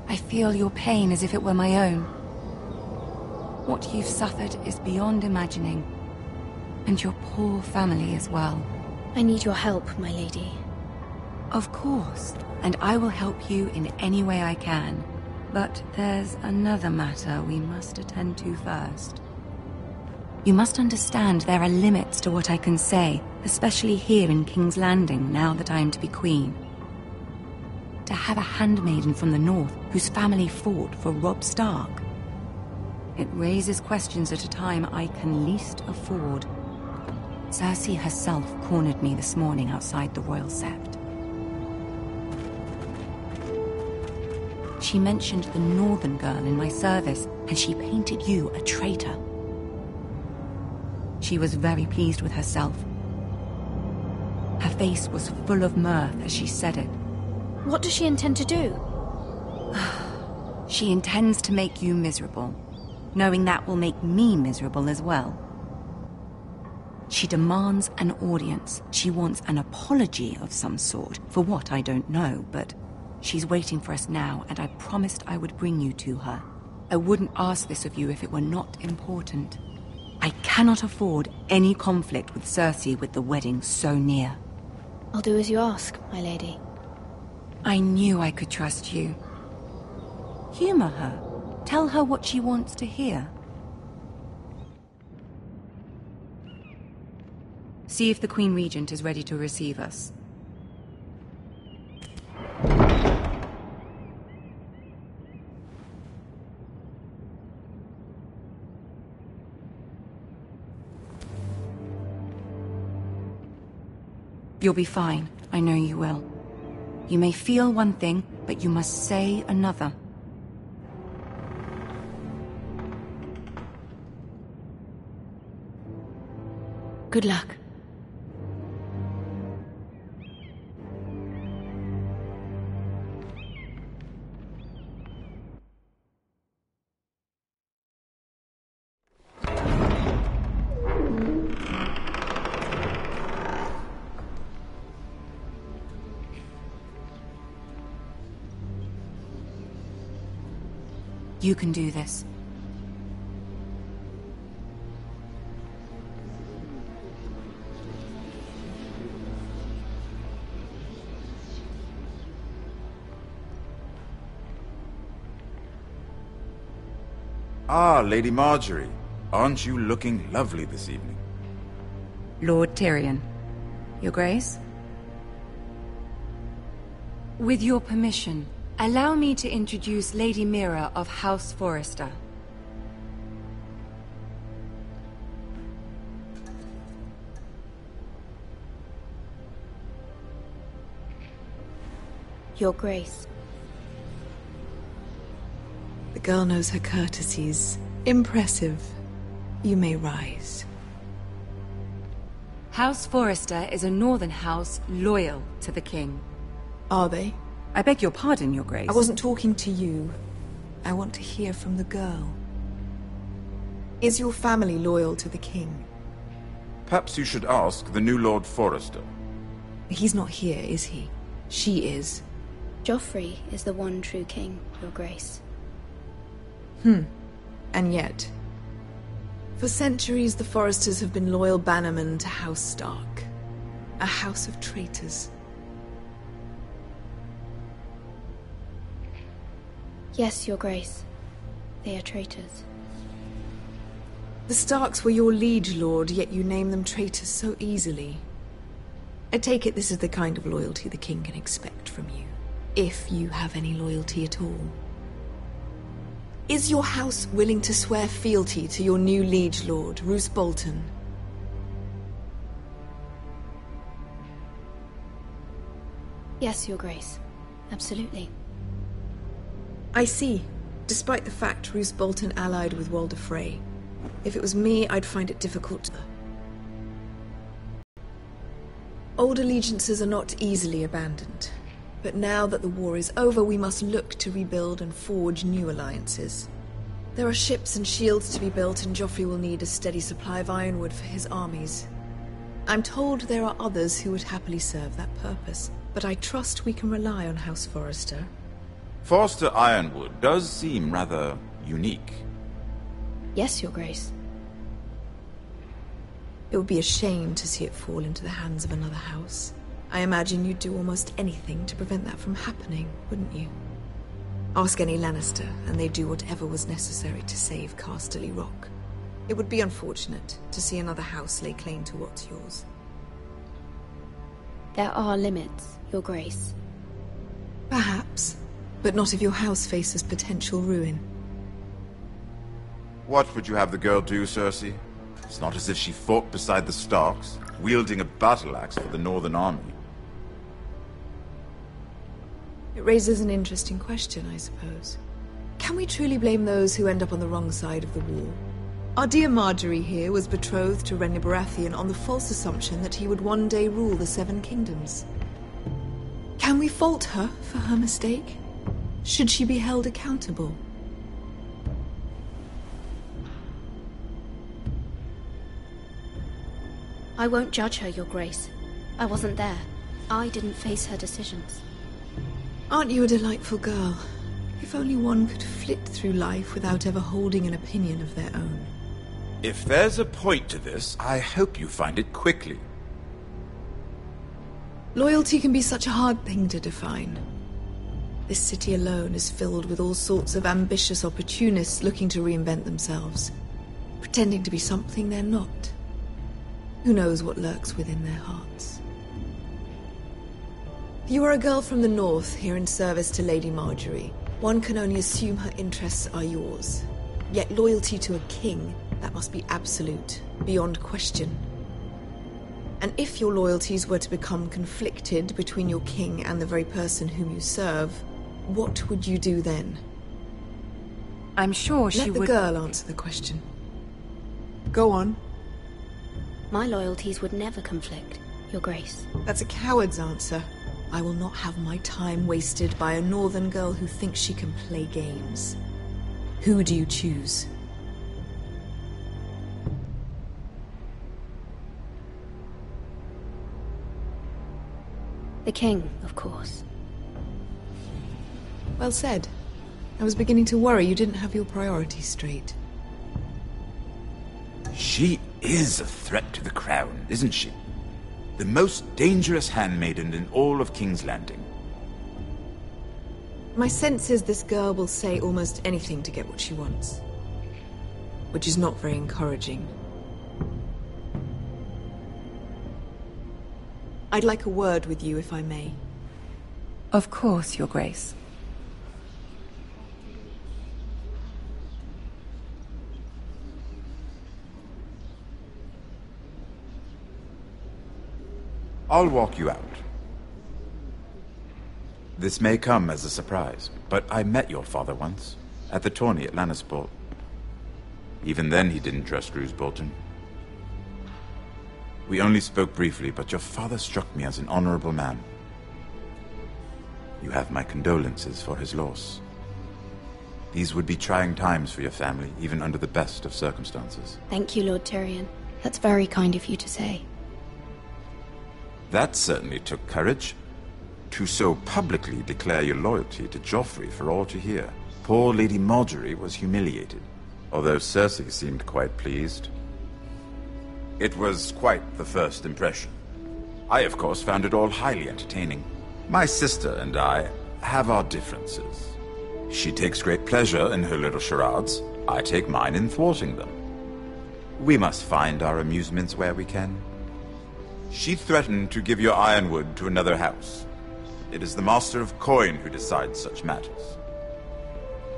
I feel your pain as if it were my own. What you've suffered is beyond imagining. And your poor family as well. I need your help, my lady. Of course, and I will help you in any way I can. But there's another matter we must attend to first. You must understand there are limits to what I can say, especially here in King's Landing, now that I am to be queen. To have a handmaiden from the north whose family fought for Robb Stark. It raises questions at a time I can least afford. Cersei herself cornered me this morning outside the Royal Sept. She mentioned the northern girl in my service, and she painted you a traitor. She was very pleased with herself. Her face was full of mirth as she said it. What does she intend to do? She intends to make you miserable, knowing that will make me miserable as well. She demands an audience. She wants an apology of some sort, for what I don't know, but she's waiting for us now, and I promised I would bring you to her. I wouldn't ask this of you if it were not important. I cannot afford any conflict with Cersei with the wedding so near. I'll do as you ask, my lady. I knew I could trust you. Humor her. Tell her what she wants to hear. See if the Queen Regent is ready to receive us. You'll be fine. I know you will. You may feel one thing, but you must say another. Good luck. You can do this. Ah, Lady Marjorie. Aren't you looking lovely this evening? Lord Tyrion. Your Grace? With your permission, allow me to introduce Lady Mira of House Forrester. Your Grace. The girl knows her courtesies. Impressive. You may rise. House Forrester is a northern house loyal to the king. Are they? I beg your pardon, Your Grace. I wasn't talking to you. I want to hear from the girl. Is your family loyal to the king? Perhaps you should ask the new Lord Forrester. He's not here, is he? She is. Joffrey is the one true king, Your Grace. And yet, for centuries the Forresters have been loyal bannermen to House Stark. A house of traitors. Yes, Your Grace. They are traitors. The Starks were your liege lord, yet you name them traitors so easily. I take it this is the kind of loyalty the king can expect from you. If you have any loyalty at all. Is your house willing to swear fealty to your new liege lord, Roose Bolton? Yes, Your Grace. Absolutely. I see. Despite the fact Roose Bolton allied with Walder Frey. If it was me, I'd find it difficult to... Old allegiances are not easily abandoned. But now that the war is over, we must look to rebuild and forge new alliances. There are ships and shields to be built, and Joffrey will need a steady supply of ironwood for his armies. I'm told there are others who would happily serve that purpose, but I trust we can rely on House Forrester. Forrester Ironwood does seem rather unique. Yes, Your Grace. It would be a shame to see it fall into the hands of another house. I imagine you'd do almost anything to prevent that from happening, wouldn't you? Ask any Lannister, and they'd do whatever was necessary to save Casterly Rock. It would be unfortunate to see another house lay claim to what's yours. There are limits, Your Grace. Perhaps, but not if your house faces potential ruin. What would you have the girl do, Cersei? It's not as if she fought beside the Starks, wielding a battle axe for the Northern Army. It raises an interesting question, I suppose. Can we truly blame those who end up on the wrong side of the war? Our dear Marjorie here was betrothed to Renly Baratheon on the false assumption that he would one day rule the Seven Kingdoms. Can we fault her for her mistake? Should she be held accountable? I won't judge her, Your Grace. I wasn't there. I didn't face her decisions. Aren't you a delightful girl? If only one could flit through life without ever holding an opinion of their own. If there's a point to this, I hope you find it quickly. Loyalty can be such a hard thing to define. This city alone is filled with all sorts of ambitious opportunists looking to reinvent themselves, pretending to be something they're not. Who knows what lurks within their hearts? You are a girl from the north, here in service to Lady Marjorie. One can only assume her interests are yours. Yet loyalty to a king, that must be absolute, beyond question. And if your loyalties were to become conflicted between your king and the very person whom you serve, what would you do then? I'm sure she would... Let the girl answer the question. Go on. My loyalties would never conflict, Your Grace. That's a coward's answer. I will not have my time wasted by a northern girl who thinks she can play games. Who do you choose? The king, of course. Well said. I was beginning to worry you didn't have your priorities straight. She is a threat to the crown, isn't she? The most dangerous handmaiden in all of King's Landing. My sense is this girl will say almost anything to get what she wants. Which is not very encouraging. I'd like a word with you, if I may. Of course, Your Grace. I'll walk you out. This may come as a surprise, but I met your father once, at the tourney at Lannisport. Even then he didn't trust Roose Bolton. We only spoke briefly, but your father struck me as an honorable man. You have my condolences for his loss. These would be trying times for your family, even under the best of circumstances. Thank you, Lord Tyrion. That's very kind of you to say. That certainly took courage. To so publicly declare your loyalty to Joffrey for all to hear. Poor Lady Margaery was humiliated, although Cersei seemed quite pleased. It was quite the first impression. I, of course, found it all highly entertaining. My sister and I have our differences. She takes great pleasure in her little charades. I take mine in thwarting them. We must find our amusements where we can. She threatened to give your ironwood to another house. It is the Master of Coin who decides such matters.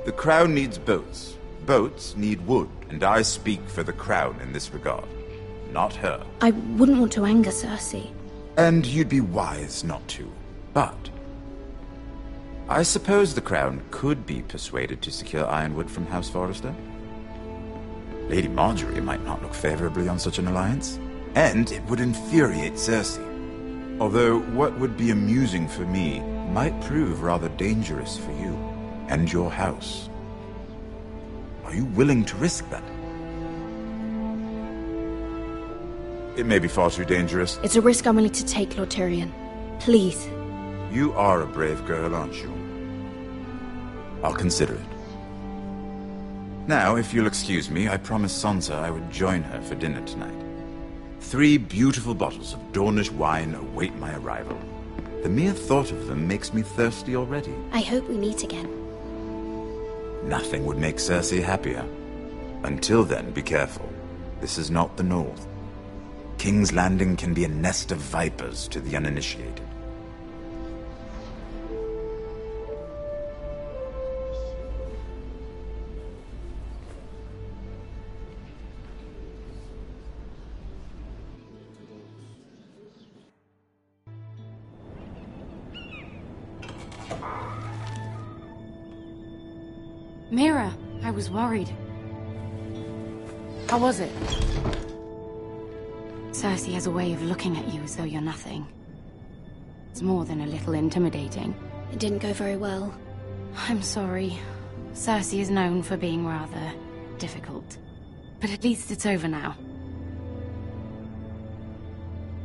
The Crown needs boats. Boats need wood, and I speak for the Crown in this regard, not her. I wouldn't want to anger Cersei. And you'd be wise not to. But I suppose the Crown could be persuaded to secure ironwood from House Forrester. Lady Margaery might not look favorably on such an alliance. And it would infuriate Cersei. Although what would be amusing for me might prove rather dangerous for you and your house. Are you willing to risk that? It may be far too dangerous. It's a risk I'm willing to take, Lord Tyrion. Please. You are a brave girl, aren't you? I'll consider it. Now, if you'll excuse me, I promised Sansa I would join her for dinner tonight. 3 beautiful bottles of Dornish wine await my arrival. The mere thought of them makes me thirsty already. I hope we meet again. Nothing would make Cersei happier. Until then, be careful. This is not the North. King's Landing can be a nest of vipers to the uninitiated. Mira, I was worried. How was it? Cersei has a way of looking at you as though you're nothing. It's more than a little intimidating. It didn't go very well. I'm sorry. Cersei is known for being rather difficult. But at least it's over now.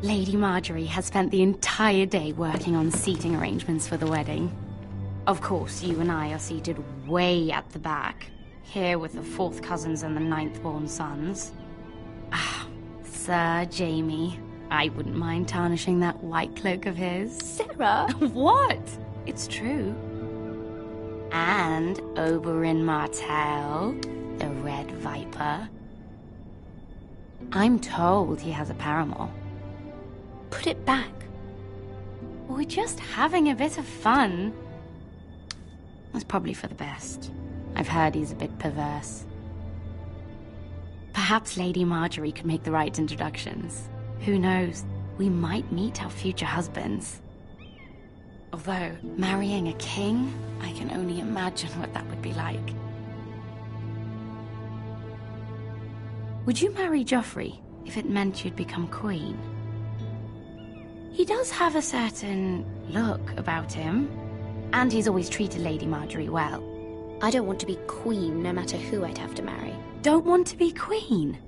Lady Margaery has spent the entire day working on seating arrangements for the wedding. Of course, you and I are seated way at the back, here with the 4th cousins and the 9th-born sons. Ah, Sir Jaime. I wouldn't mind tarnishing that white cloak of his. Sarah! What? It's true. And Oberyn Martell, the Red Viper. I'm told he has a paramour. Put it back. We're just having a bit of fun. That's probably for the best. I've heard he's a bit perverse. Perhaps Lady Margaery could make the right introductions. Who knows? we might meet our future husbands. Although, marrying a king, I can only imagine what that would be like. Would you marry Joffrey if it meant you'd become queen? He does have a certain look about him, and he's always treated Lady Marjorie well. I don't want to be queen no matter who I'd have to marry. Don't want to be queen?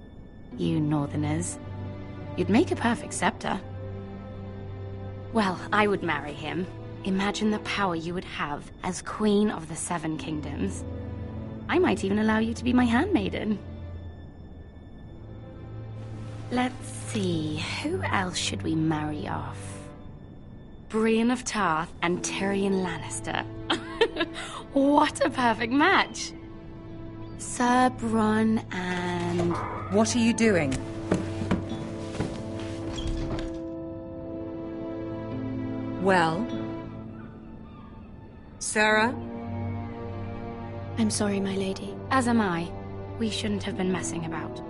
You northerners. You'd make a perfect scepter. Well, I would marry him. Imagine the power you would have as Queen of the Seven Kingdoms. I might even allow you to be my handmaiden. Let's see, who else should we marry off? Brienne of Tarth and Tyrion Lannister. What a perfect match! Sir Bronn and... What are you doing? Well? Sarah? I'm sorry, my lady. As am I. We shouldn't have been messing about.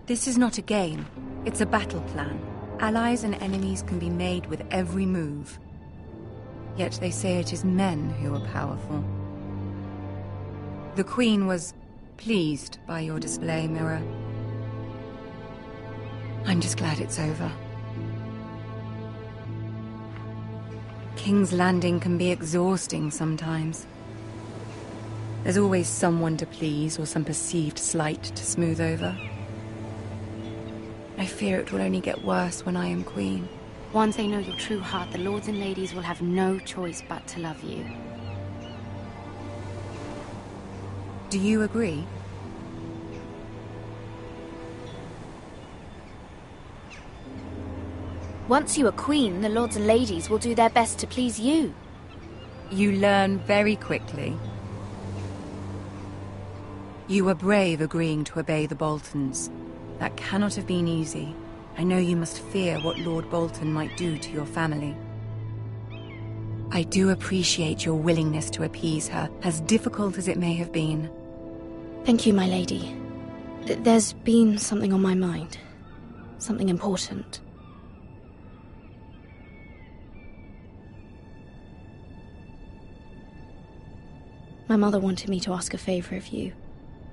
This is not a game. It's a battle plan. Allies and enemies can be made with every move. Yet they say it is men who are powerful. The Queen was pleased by your display, Mira. I'm just glad it's over. King's Landing can be exhausting sometimes. There's always someone to please or some perceived slight to smooth over. I fear it will only get worse when I am queen. Once they know your true heart, the lords and ladies will have no choice but to love you. Do you agree? Once you are queen, the lords and ladies will do their best to please you. You learn very quickly. You were brave agreeing to obey the Boltons. That cannot have been easy. I know you must fear what Lord Bolton might do to your family. I do appreciate your willingness to appease her, as difficult as it may have been. Thank you, my lady. There's been something on my mind. Something important. My mother wanted me to ask a favor of you,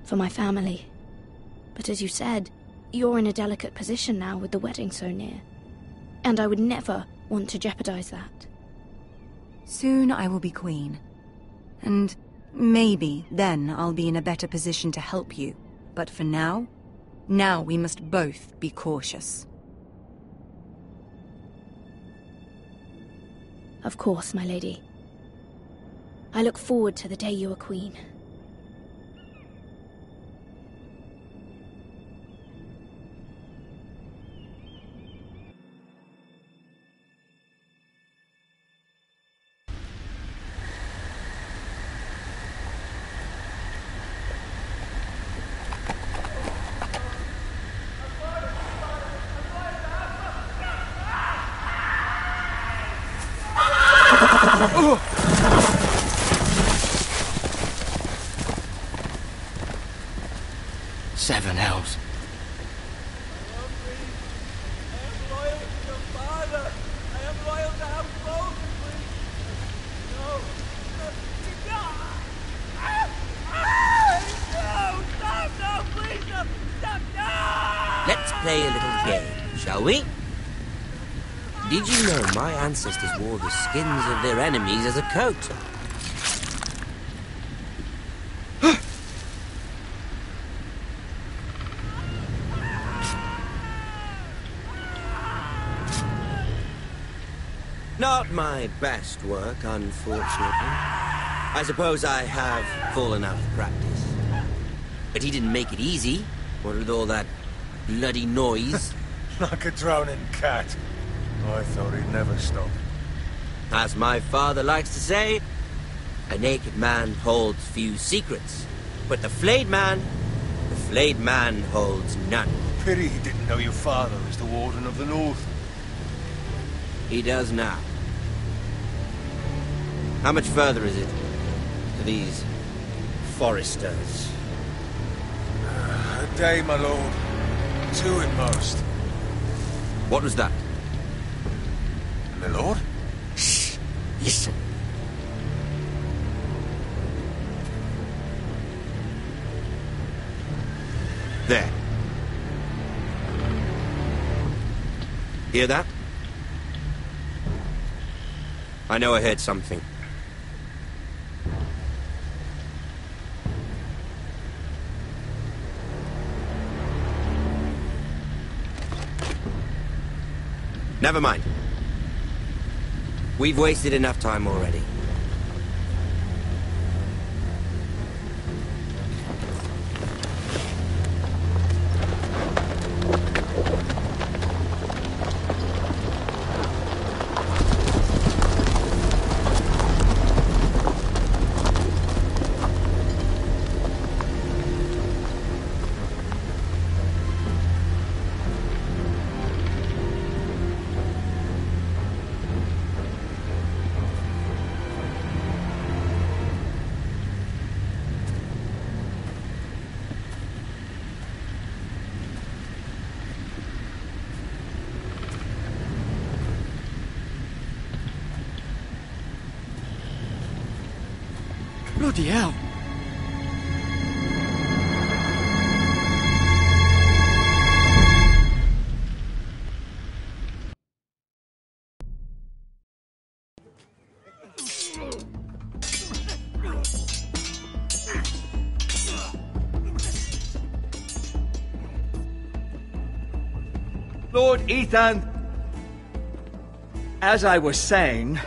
for my family. But as you said, you're in a delicate position now with the wedding so near. And I would never want to jeopardize that. Soon I will be queen. And maybe then I'll be in a better position to help you. But for now we must both be cautious. Of course, my lady. I look forward to the day you are queen. Seven hells. Let's play a little game, shall we? Did you know my ancestors wore the skins of their enemies as a coat? Not my best work, unfortunately. I suppose I have fallen out of practice. But he didn't make it easy, what with all that bloody noise. Like a drowning cat. I thought he'd never stop. As my father likes to say, a naked man holds few secrets. But the flayed man holds none. Pity he didn't know your father was the Warden of the North. He does now. How much further is it to these Foresters? A day, my lord. Two at most. What was that? My lord? Shh! Listen. There. Hear that? I know I heard something. Never mind. We've wasted enough time already. Bloody hell. Lord Ethan! As I was saying,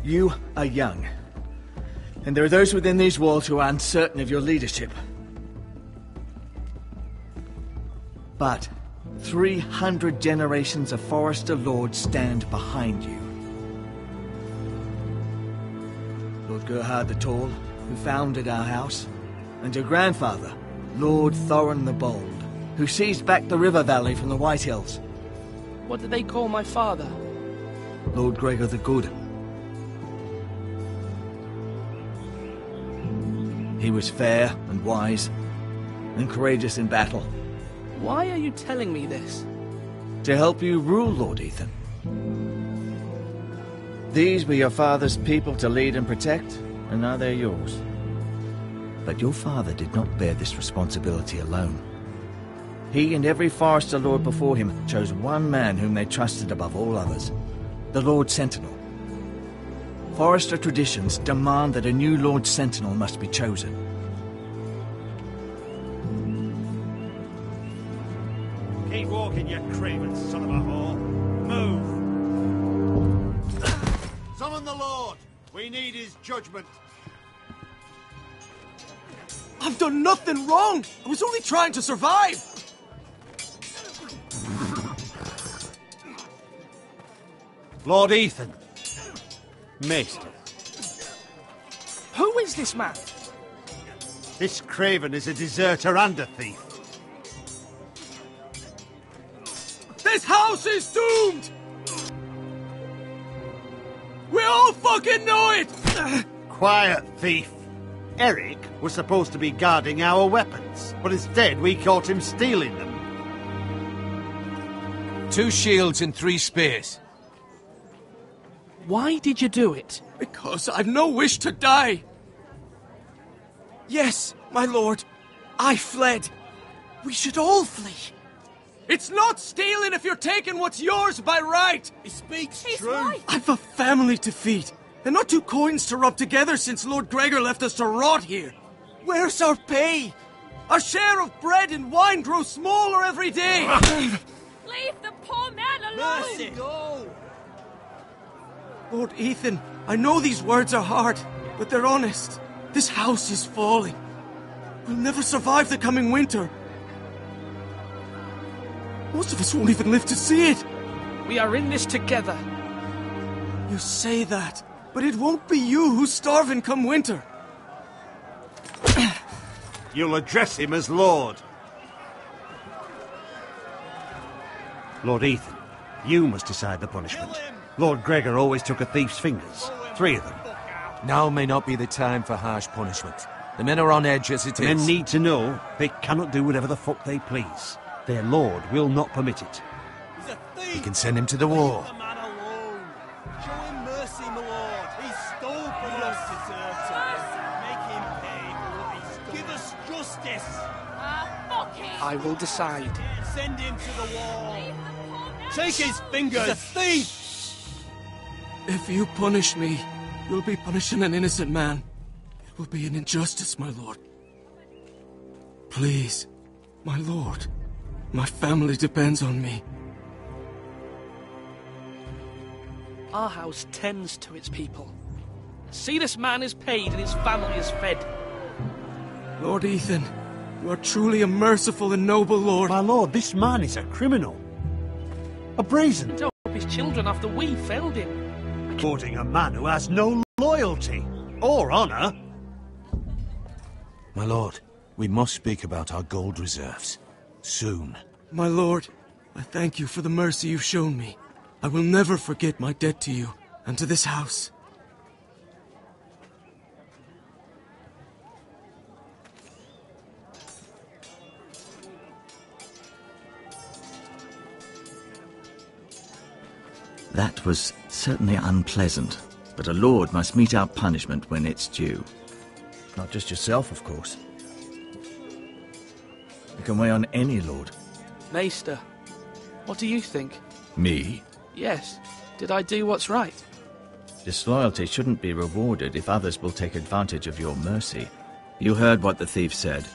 you are young. And there are those within these walls who are uncertain of your leadership. But 300 generations of Forrester Lords stand behind you. Lord Gerhard the Tall, who founded our house, and your grandfather, Lord Thorin the Bold, who seized back the river valley from the White Hills. What did they call my father? Lord Gregor the Good. He was fair and wise, and courageous in battle. Why are you telling me this? To help you rule, Lord Ethan. These were your father's people to lead and protect, and now they're yours. But your father did not bear this responsibility alone. He and every Forrester Lord before him chose one man whom they trusted above all others, the Lord Sentinel. Forrester traditions demand that a new Lord Sentinel must be chosen. Keep walking, you craven son of a whore. Move! Summon the Lord! We need his judgment. I've done nothing wrong! I was only trying to survive! Lord Ethan. Maester. Who is this man? This craven is a deserter and a thief. This house is doomed! We all fucking know it! Quiet, thief. Eric was supposed to be guarding our weapons, but instead we caught him stealing them. 2 shields and 3 spears. Why did you do it? Because I've no wish to die. Yes, my lord. I fled. We should all flee. It's not stealing if you're taking what's yours by right. He speaks true. Right. I've a family to feed, and not 2 coins to rub together since Lord Gregor left us to rot here. Where's our pay? Our share of bread and wine grows smaller every day. Leave the poor man alone! Mercy. No. Lord Ethan, I know these words are hard, but they're honest. This house is falling. We'll never survive the coming winter. Most of us won't even live to see it. We are in this together. You say that, but it won't be you who's starving come winter. You'll address him as Lord. Lord Ethan, you must decide the punishment. Lord Gregor always took a thief's fingers. 3 of them. Now may not be the time for harsh punishment. The men are on edge as it is. Men need to know they cannot do whatever the fuck they please. Their lord will not permit it. He's a You can send him to the wall. Leave the man alone. Show him mercy, my lord. He stole from us. Deserves it. Make him pay for what he stole. Give us justice. I will decide. Send him to the wall. Take his fingers. He's a thief. If you punish me, you'll be punishing an innocent man. It will be an injustice, my lord. Please, my lord. My family depends on me. Our house tends to its people. See, this man is paid and his family is fed. Lord Ethan, you are truly a merciful and noble lord. My lord, this man is a criminal. A brazen. To help his children after we failed him. Courting a man who has no loyalty or honor. My lord, we must speak about our gold reserves. Soon. My lord, I thank you for the mercy you've shown me. I will never forget my debt to you and to this house. That was certainly unpleasant, but a lord must mete out punishment when it's due. Not just yourself, of course. You can weigh on any lord. Maester, what do you think? Me? Yes. Did I do what's right? Disloyalty shouldn't be rewarded if others will take advantage of your mercy. You heard what the thief said.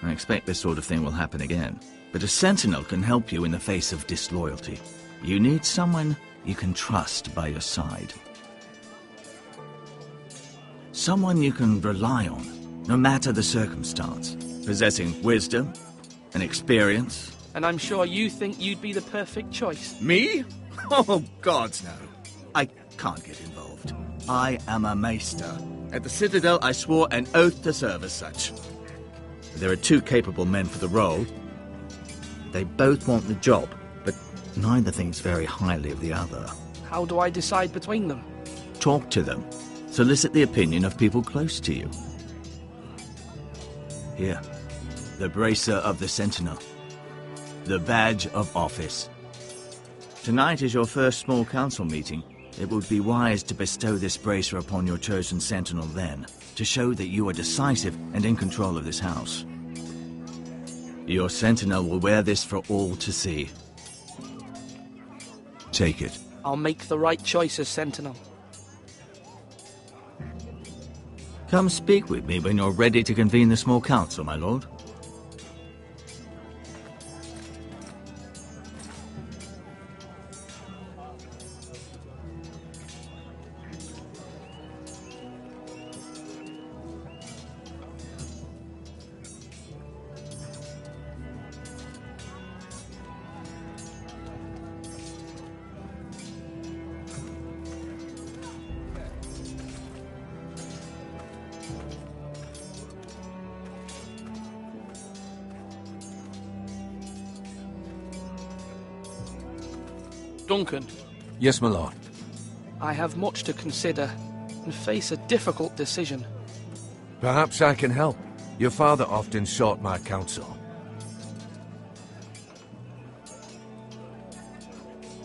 I expect this sort of thing will happen again. But a sentinel can help you in the face of disloyalty. You need someone you can trust by your side. Someone you can rely on, no matter the circumstance. Possessing wisdom and experience. And I'm sure you think you'd be the perfect choice. Me? Oh, gods no. I can't get involved. I am a maester. At the Citadel, I swore an oath to serve as such. There are two capable men for the role. They both want the job, but neither thinks very highly of the other. How do I decide between them? Talk to them. Solicit the opinion of people close to you. Here, the bracer of the Sentinel. The badge of office. Tonight is your first small council meeting. It would be wise to bestow this bracer upon your chosen sentinel then, to show that you are decisive and in control of this house. Your sentinel will wear this for all to see. Take it. I'll make the right choice as sentinel. Come speak with me when you're ready to convene the small council, my lord. Duncan. Yes, my lord. I have much to consider and face a difficult decision. Perhaps I can help. Your father often sought my counsel.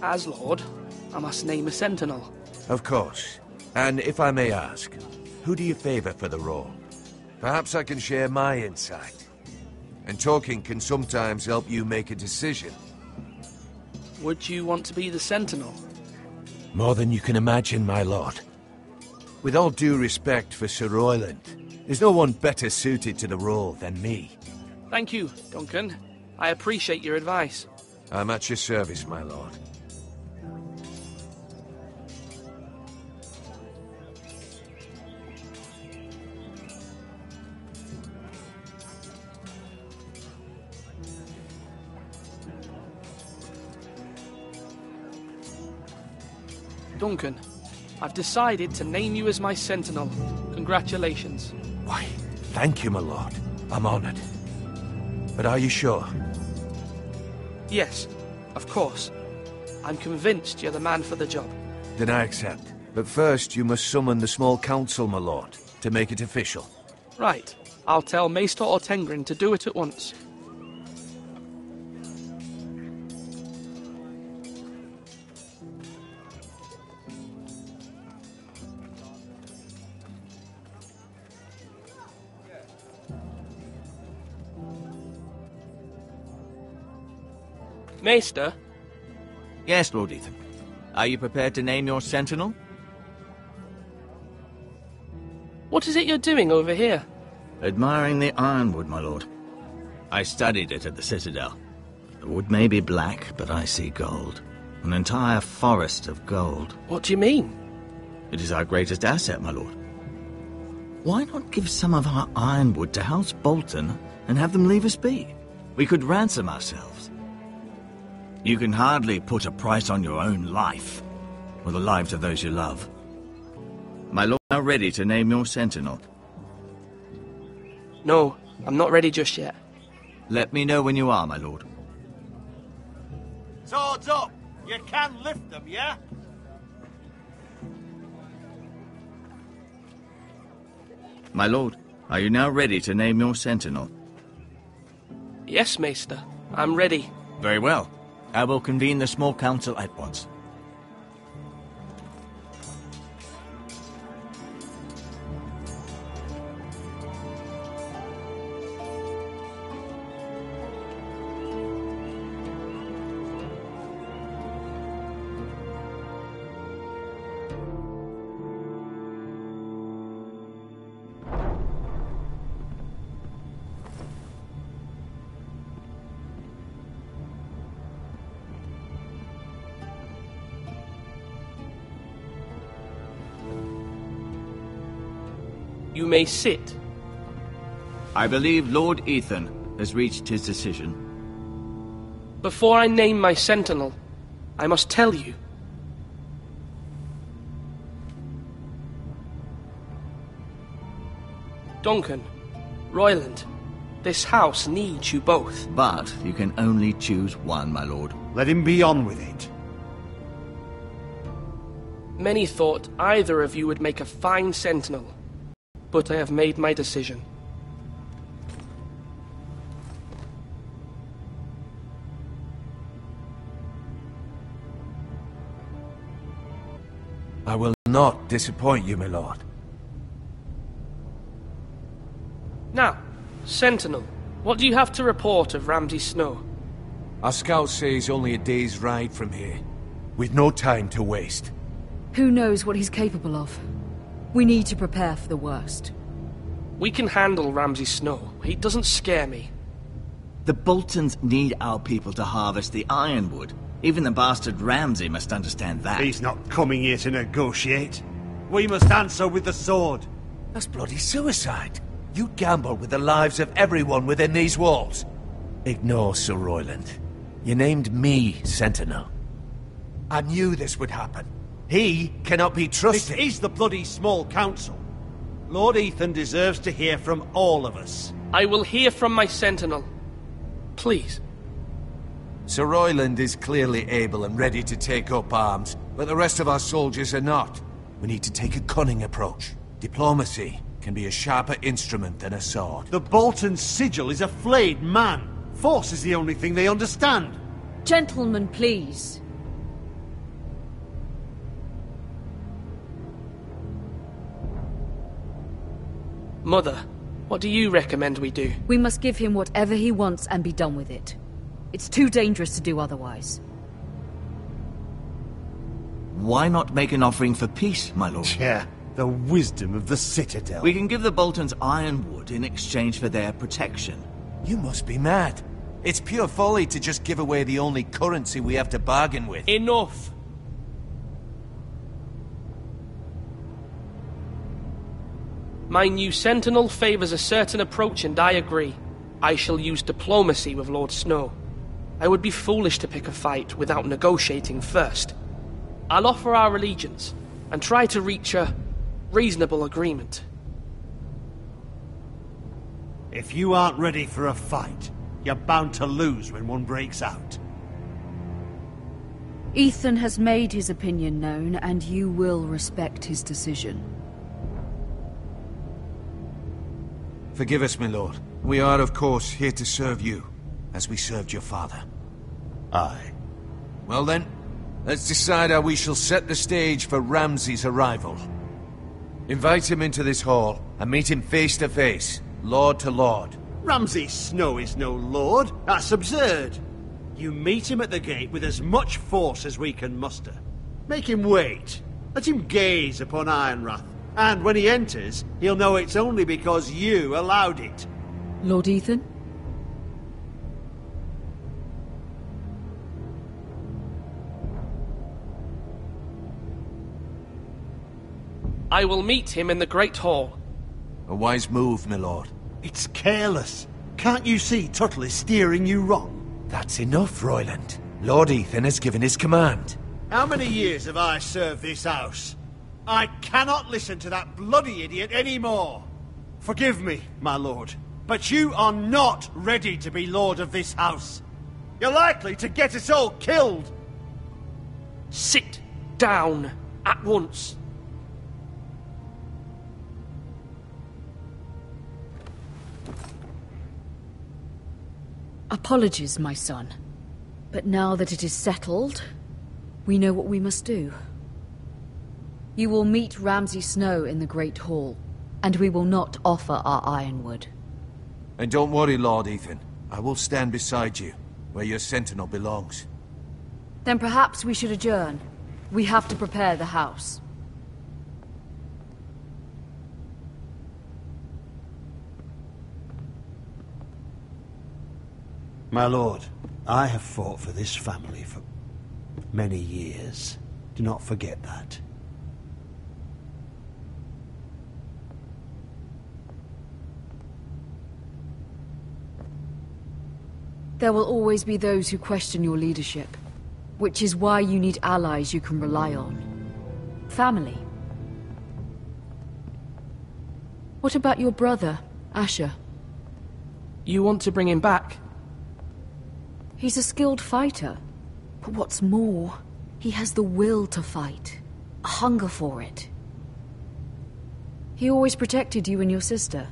As Lord, I must name a sentinel. Of course. And if I may ask, who do you favor for the role? Perhaps I can share my insight. And talking can sometimes help you make a decision. Would you want to be the sentinel? More than you can imagine, my lord. With all due respect for Sir Royland, there's no one better suited to the role than me. Thank you, Duncan. I appreciate your advice. I'm at your service, my lord. Duncan, I've decided to name you as my sentinel. Congratulations. Why, thank you, my lord. I'm honored. But are you sure? Yes, of course. I'm convinced you're the man for the job. Then I accept. But first, you must summon the small council, my lord, to make it official. Right. I'll tell Maester Ortengrin to do it at once. Maester? Yes, Lord Ethan. Are you prepared to name your sentinel? What is it you're doing over here? Admiring the ironwood, my lord. I studied it at the Citadel. The wood may be black, but I see gold. An entire forest of gold. What do you mean? It is our greatest asset, my lord. Why not give some of our ironwood to House Bolton and have them leave us be? We could ransom ourselves. You can hardly put a price on your own life, or the lives of those you love. My lord, now ready to name your sentinel? No, I'm not ready just yet. Let me know when you are, my lord. Swords up! You can lift them, yeah? My lord, are you now ready to name your sentinel? Yes, Maester. I'm ready. Very well. I will convene the small council at once. You may sit. I believe Lord Ethan has reached his decision. Before I name my sentinel, I must tell you. Duncan, Royland, this house needs you both. But you can only choose one, my lord. Let him be on with it. Many thought either of you would make a fine sentinel, but I have made my decision. I will not disappoint you, my lord. Now, Sentinel, what do you have to report of Ramsay Snow? Our scouts say he's only a day's ride from here, with no time to waste. Who knows what he's capable of? We need to prepare for the worst. We can handle Ramsay Snow. He doesn't scare me. The Boltons need our people to harvest the ironwood. Even the bastard Ramsay must understand that. He's not coming here to negotiate. We must answer with the sword. That's bloody suicide. You gamble with the lives of everyone within these walls. Ignore Sir Royland. You named me Sentinel. I knew this would happen. He cannot be trusted. This is the bloody small council. Lord Ethan deserves to hear from all of us. I will hear from my Sentinel. Please. Sir Royland is clearly able and ready to take up arms, but the rest of our soldiers are not. We need to take a cunning approach. Diplomacy can be a sharper instrument than a sword. The Bolton sigil is a flayed man. Force is the only thing they understand. Gentlemen, please. Mother, what do you recommend we do? We must give him whatever he wants and be done with it. It's too dangerous to do otherwise. Why not make an offering for peace, my lord? Yeah, the wisdom of the Citadel. We can give the Boltons ironwood in exchange for their protection. You must be mad. It's pure folly to just give away the only currency we have to bargain with. Enough! My new Sentinel favors a certain approach, and I agree. I shall use diplomacy with Lord Snow. I would be foolish to pick a fight without negotiating first. I'll offer our allegiance, and try to reach a reasonable agreement. If you aren't ready for a fight, you're bound to lose when one breaks out. Ethan has made his opinion known, and you will respect his decision. Forgive us, my lord. We are, of course, here to serve you, as we served your father. Aye. Well then, let's decide how we shall set the stage for Ramsay's arrival. Invite him into this hall, and meet him face to face, lord to lord. Ramsay Snow is no lord. That's absurd. You meet him at the gate with as much force as we can muster. Make him wait. Let him gaze upon Ironrath. And when he enters, he'll know it's only because you allowed it. Lord Ethan? I will meet him in the Great Hall. A wise move, my lord. It's careless. Can't you see Tuttle is steering you wrong? That's enough, Royland. Lord Ethan has given his command. How many years have I served this house? I cannot listen to that bloody idiot anymore. Forgive me, my lord, but you are not ready to be lord of this house. You're likely to get us all killed. Sit down at once. Apologies, my son. But now that it is settled, we know what we must do. You will meet Ramsay Snow in the Great Hall, and we will not offer our ironwood. And don't worry, Lord Ethan. I will stand beside you, where your sentinel belongs. Then perhaps we should adjourn. We have to prepare the house. My lord, I have fought for this family for many years. Do not forget that. There will always be those who question your leadership, which is why you need allies you can rely on. Family. What about your brother, Asher? You want to bring him back? He's a skilled fighter. But what's more, he has the will to fight. A hunger for it. He always protected you and your sister.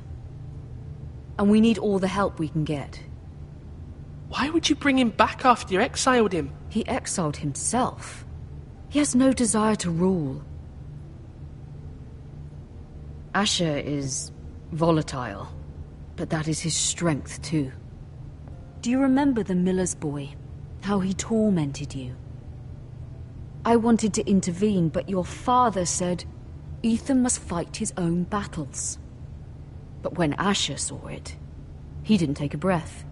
And we need all the help we can get. Why would you bring him back after you exiled him? He exiled himself. He has no desire to rule. Asher is volatile, but that is his strength too. Do you remember the miller's boy? How he tormented you? I wanted to intervene, but your father said Ethan must fight his own battles. But when Asher saw it, he didn't take a breath.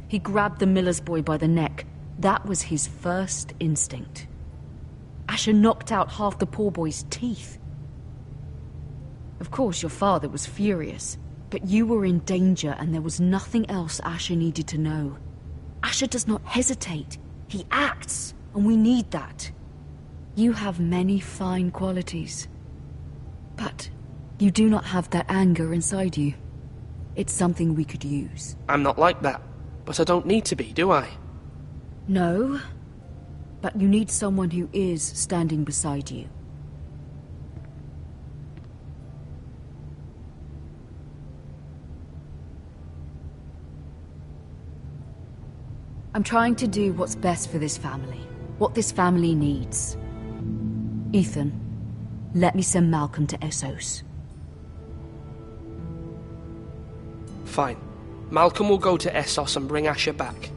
He grabbed the miller's boy by the neck. That was his first instinct. Asher knocked out half the poor boy's teeth. Of course, your father was furious, but you were in danger and there was nothing else Asher needed to know. Asher does not hesitate. He acts, and we need that. You have many fine qualities, but you do not have that anger inside you. It's something we could use. I'm not like that. But I don't need to be, do I? No, but you need someone who is standing beside you. I'm trying to do what's best for this family, what this family needs. Ethan, let me send Malcolm to Essos. Fine. Malcolm will go to Essos and bring Asher back.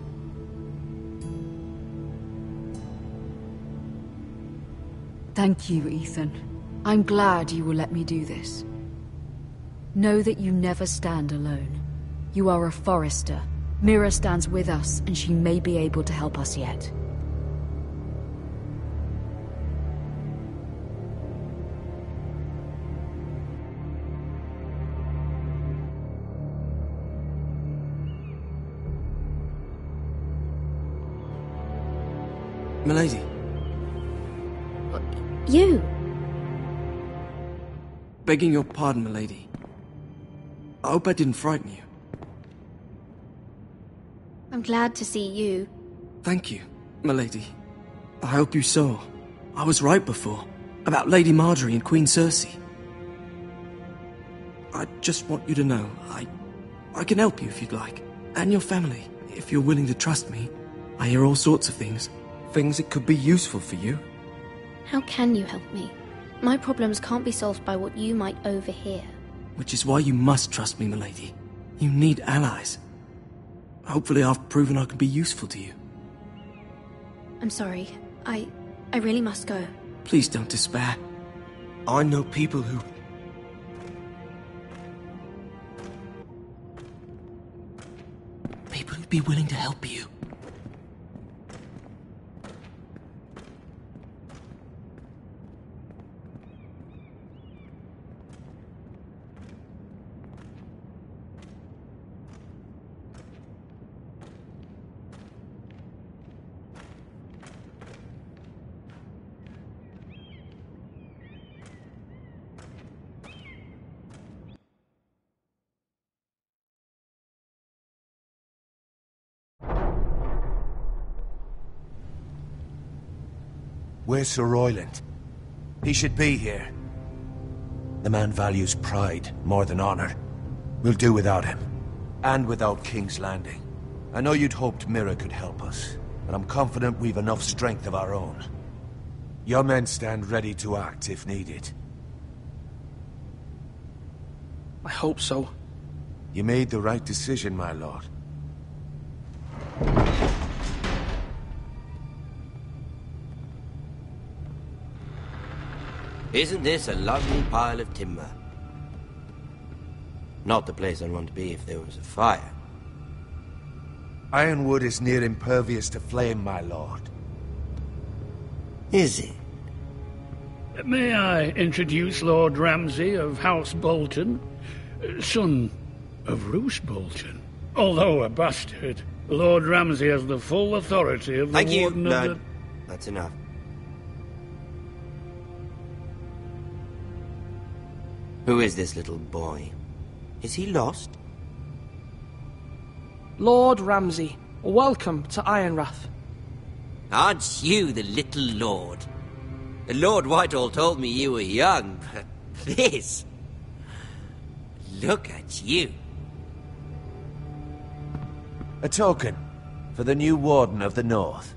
Thank you, Ethan. I'm glad you will let me do this. Know that you never stand alone. You are a Forrester. Mira stands with us, and she may be able to help us yet. Milady. You? Begging your pardon, milady. I hope I didn't frighten you. I'm glad to see you. Thank you, milady. I hope you saw. I was right before. About Lady Marjorie and Queen Cersei. I just want you to know, I can help you if you'd like. And your family, if you're willing to trust me. I hear all sorts of things. Things that could be useful for you. How can you help me? My problems can't be solved by what you might overhear. Which is why you must trust me, milady. You need allies. Hopefully I've proven I can be useful to you. I'm sorry. I really must go. Please don't despair. I know people who... People who'd be willing to help you. Where's Sir Royland? He should be here. The man values pride more than honor. We'll do without him. And without King's Landing. I know you'd hoped Mira could help us, but I'm confident we've enough strength of our own. Your men stand ready to act if needed. I hope so. You made the right decision, my lord. Isn't this a lovely pile of timber? Not the place I'd want to be if there was a fire. Ironwood is near impervious to flame, my lord. Is it? May I introduce Lord Ramsay of House Bolton, son of Roose Bolton? Although a bastard, Lord Ramsay has the full authority of the Thank you, Warden of Lord. the... That's enough. Who is this little boy? Is he lost? Lord Ramsay, welcome to Ironrath. Aren't you the little lord? Lord Whitehall told me you were young, but this... Look at you. A token for the new Warden of the North.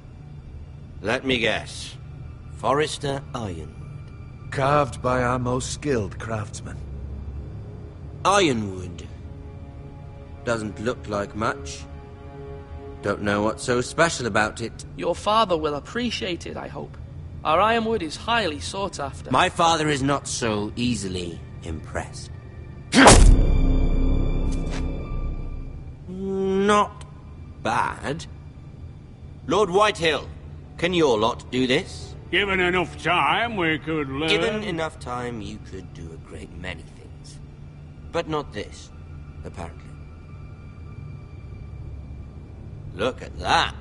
Let me guess. Forrester Ironwood. Carved by our most skilled craftsmen. Ironwood. Doesn't look like much. Don't know what's so special about it. Your father will appreciate it, I hope. Our ironwood is highly sought after. My father is not so easily impressed. Not bad. Lord Whitehill, can your lot do this? Given enough time, we could learn... Given enough time, you could do a great many things. But not this, apparently. Look at that.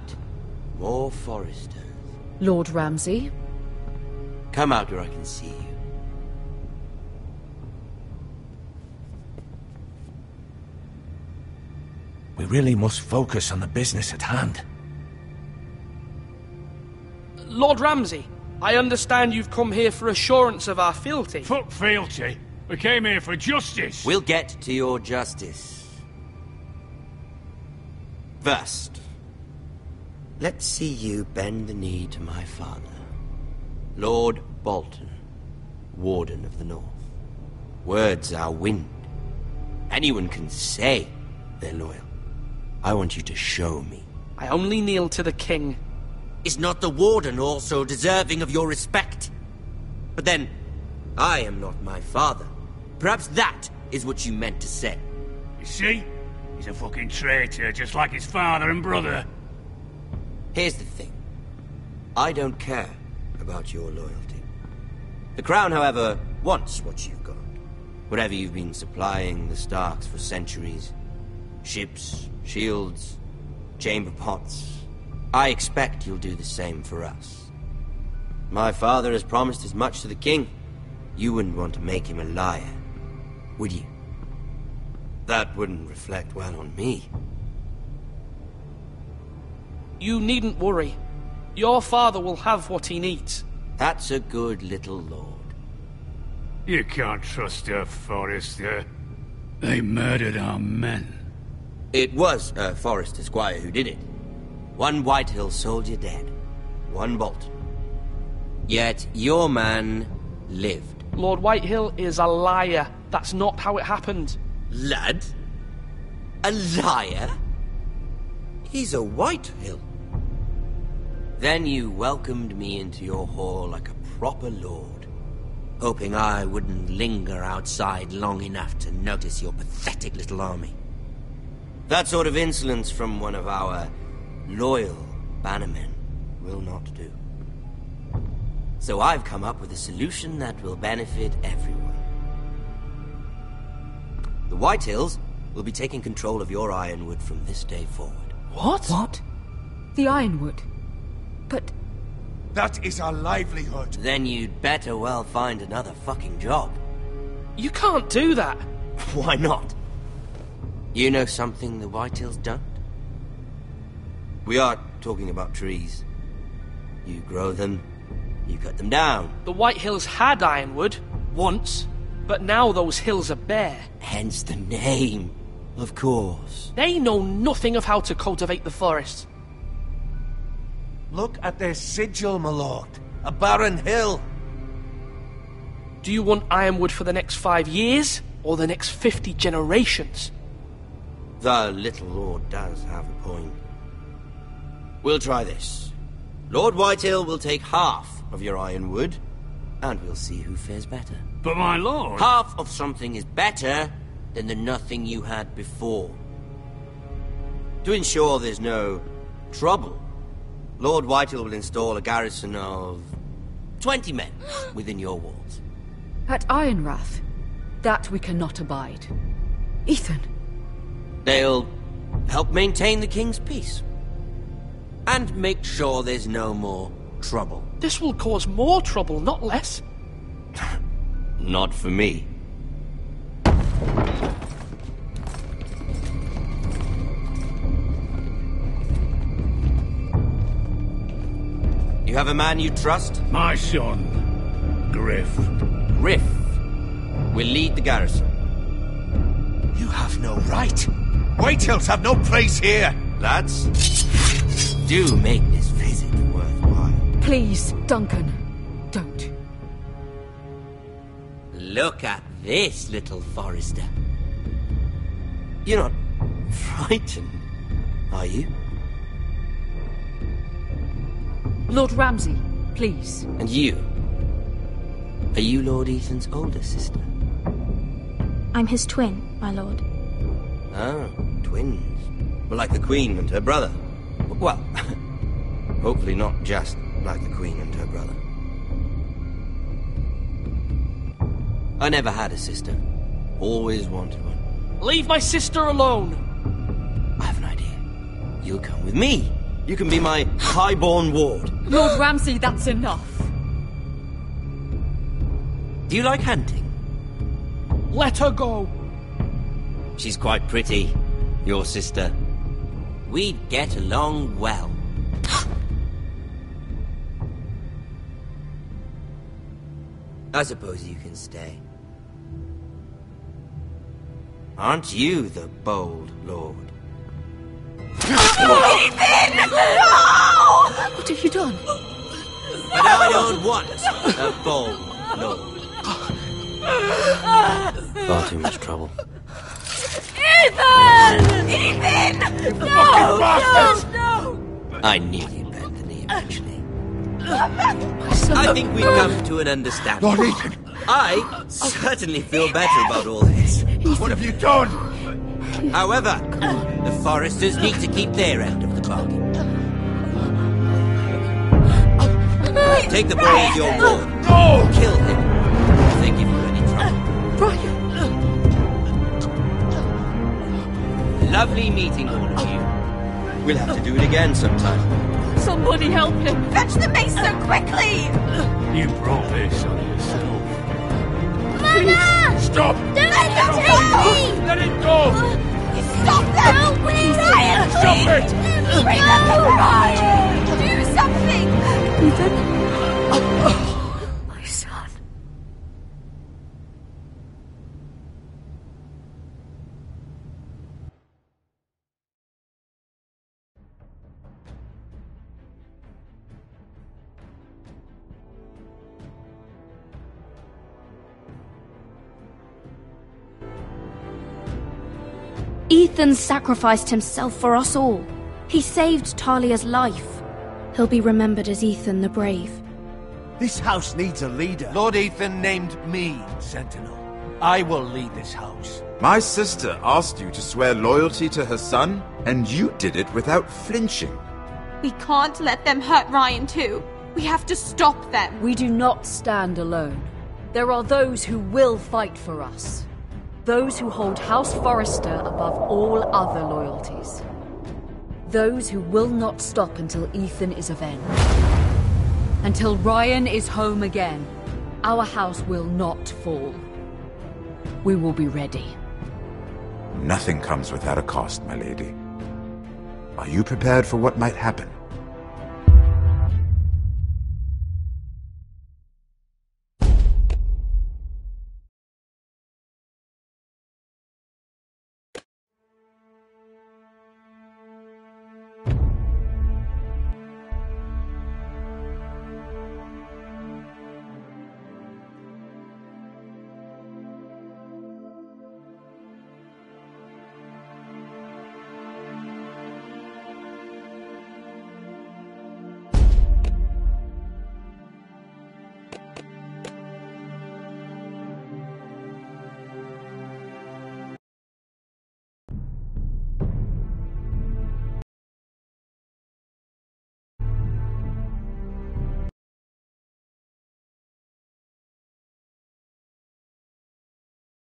More Foresters. Lord Ramsay? Come out where I can see you. We really must focus on the business at hand. Lord Ramsay, I understand you've come here for assurance of our fealty. Fuck fealty. We came here for justice. We'll get to your justice. First, let's see you bend the knee to my father, Lord Bolton, Warden of the North. Words are wind. Anyone can say they're loyal. I want you to show me. I only kneel to the king. Is not the Warden also deserving of your respect? But then, I am not my father. Perhaps that is what you meant to say. You see? He's a fucking traitor, just like his father and brother. Here's the thing. I don't care about your loyalty. The Crown, however, wants what you've got. Whatever you've been supplying the Starks for centuries. Ships, shields, chamber pots. I expect you'll do the same for us. My father has promised as much to the king. You wouldn't want to make him a liar, would you? That wouldn't reflect well on me. You needn't worry. Your father will have what he needs. That's a good little lord. You can't trust her, Forrester. They murdered our men. It was a Forrester squire who did it. One Whitehill soldier dead. One Bolton. Yet your man lived. Lord Whitehill is a liar. That's not how it happened. Lad? A liar? He's a Whitehill. Then you welcomed me into your hall like a proper lord, hoping I wouldn't linger outside long enough to notice your pathetic little army. That sort of insolence from one of our loyal bannermen will not do. So I've come up with a solution that will benefit everyone. The Whitehills will be taking control of your Ironwood from this day forward. What? What? The Ironwood? But... That is our livelihood. Then you'd better well find another fucking job. You can't do that. Why not? You know something the Whitehills don't? We are talking about trees. You grow them, you cut them down. The Whitehills had Ironwood, once, but now those hills are bare. Hence the name, of course. They know nothing of how to cultivate the forest. Look at their sigil, my lord. A barren hill. Do you want Ironwood for the next 5 years, or the next 50 generations? The little lord does have a point. We'll try this. Lord Whitehill will take half of your Ironwood, and we'll see who fares better. But my lord... Half of something is better than the nothing you had before. To ensure there's no trouble, Lord Whitehill will install a garrison of 20 men within your walls. At Ironrath? That we cannot abide. Ethan! They'll help maintain the king's peace. And make sure there's no more trouble. This will cause more trouble, not less. Not for me. You have a man you trust? My son, Griff. Griff will lead the garrison. You have no right. Whitehills have no place here. Lads, do make this visit worthwhile. Please, Duncan, don't. Look at this, little Forrester. You're not frightened, are you? Lord Ramsay, please. And you? Are you Lord Ethan's older sister? I'm his twin, my lord. Oh, twins. Well, like the Queen and her brother. Well, hopefully not just like the Queen and her brother. I never had a sister. Always wanted one. Leave my sister alone! I have an idea. You'll come with me. You can be my highborn ward. Lord Ramsay, that's enough. Do you like hunting? Let her go. She's quite pretty, your sister. We'd get along well. I suppose you can stay. Aren't you the bold lord? Ethan! No! What have you done? But I don't want a bold lord. Far too much trouble. Ethan! Ethan! No! No! I knew you'd bend the knee eventually. I think we've come to an understanding. Lord Ethan! I certainly feel better about all this. What have you done? However, the Forresters need to keep their end of the bargain. Take the boy as your ward. No! Kill him if they give you any trouble. Brian! Lovely meeting all of you. We'll have to do it again sometime. Somebody help him! Fetch the mace so quickly! You brought this on yourself. Mama! Stop! Don't let them take me! Let it go! Stop them! No, please! Ryan, Stop it! bring them to Ryan! Do something! Ethan? My son. Ethan sacrificed himself for us all. He saved Talia's life. He'll be remembered as Ethan the Brave. This house needs a leader. Lord Ethan named me Sentinel. I will lead this house. My sister asked you to swear loyalty to her son, and you did it without flinching. We can't let them hurt Ryan too. We have to stop them. We do not stand alone. There are those who will fight for us. Those who hold House Forrester above all other loyalties. Those who will not stop until Ethan is avenged. Until Ryan is home again, our house will not fall. We will be ready. Nothing comes without a cost, my lady. Are you prepared for what might happen?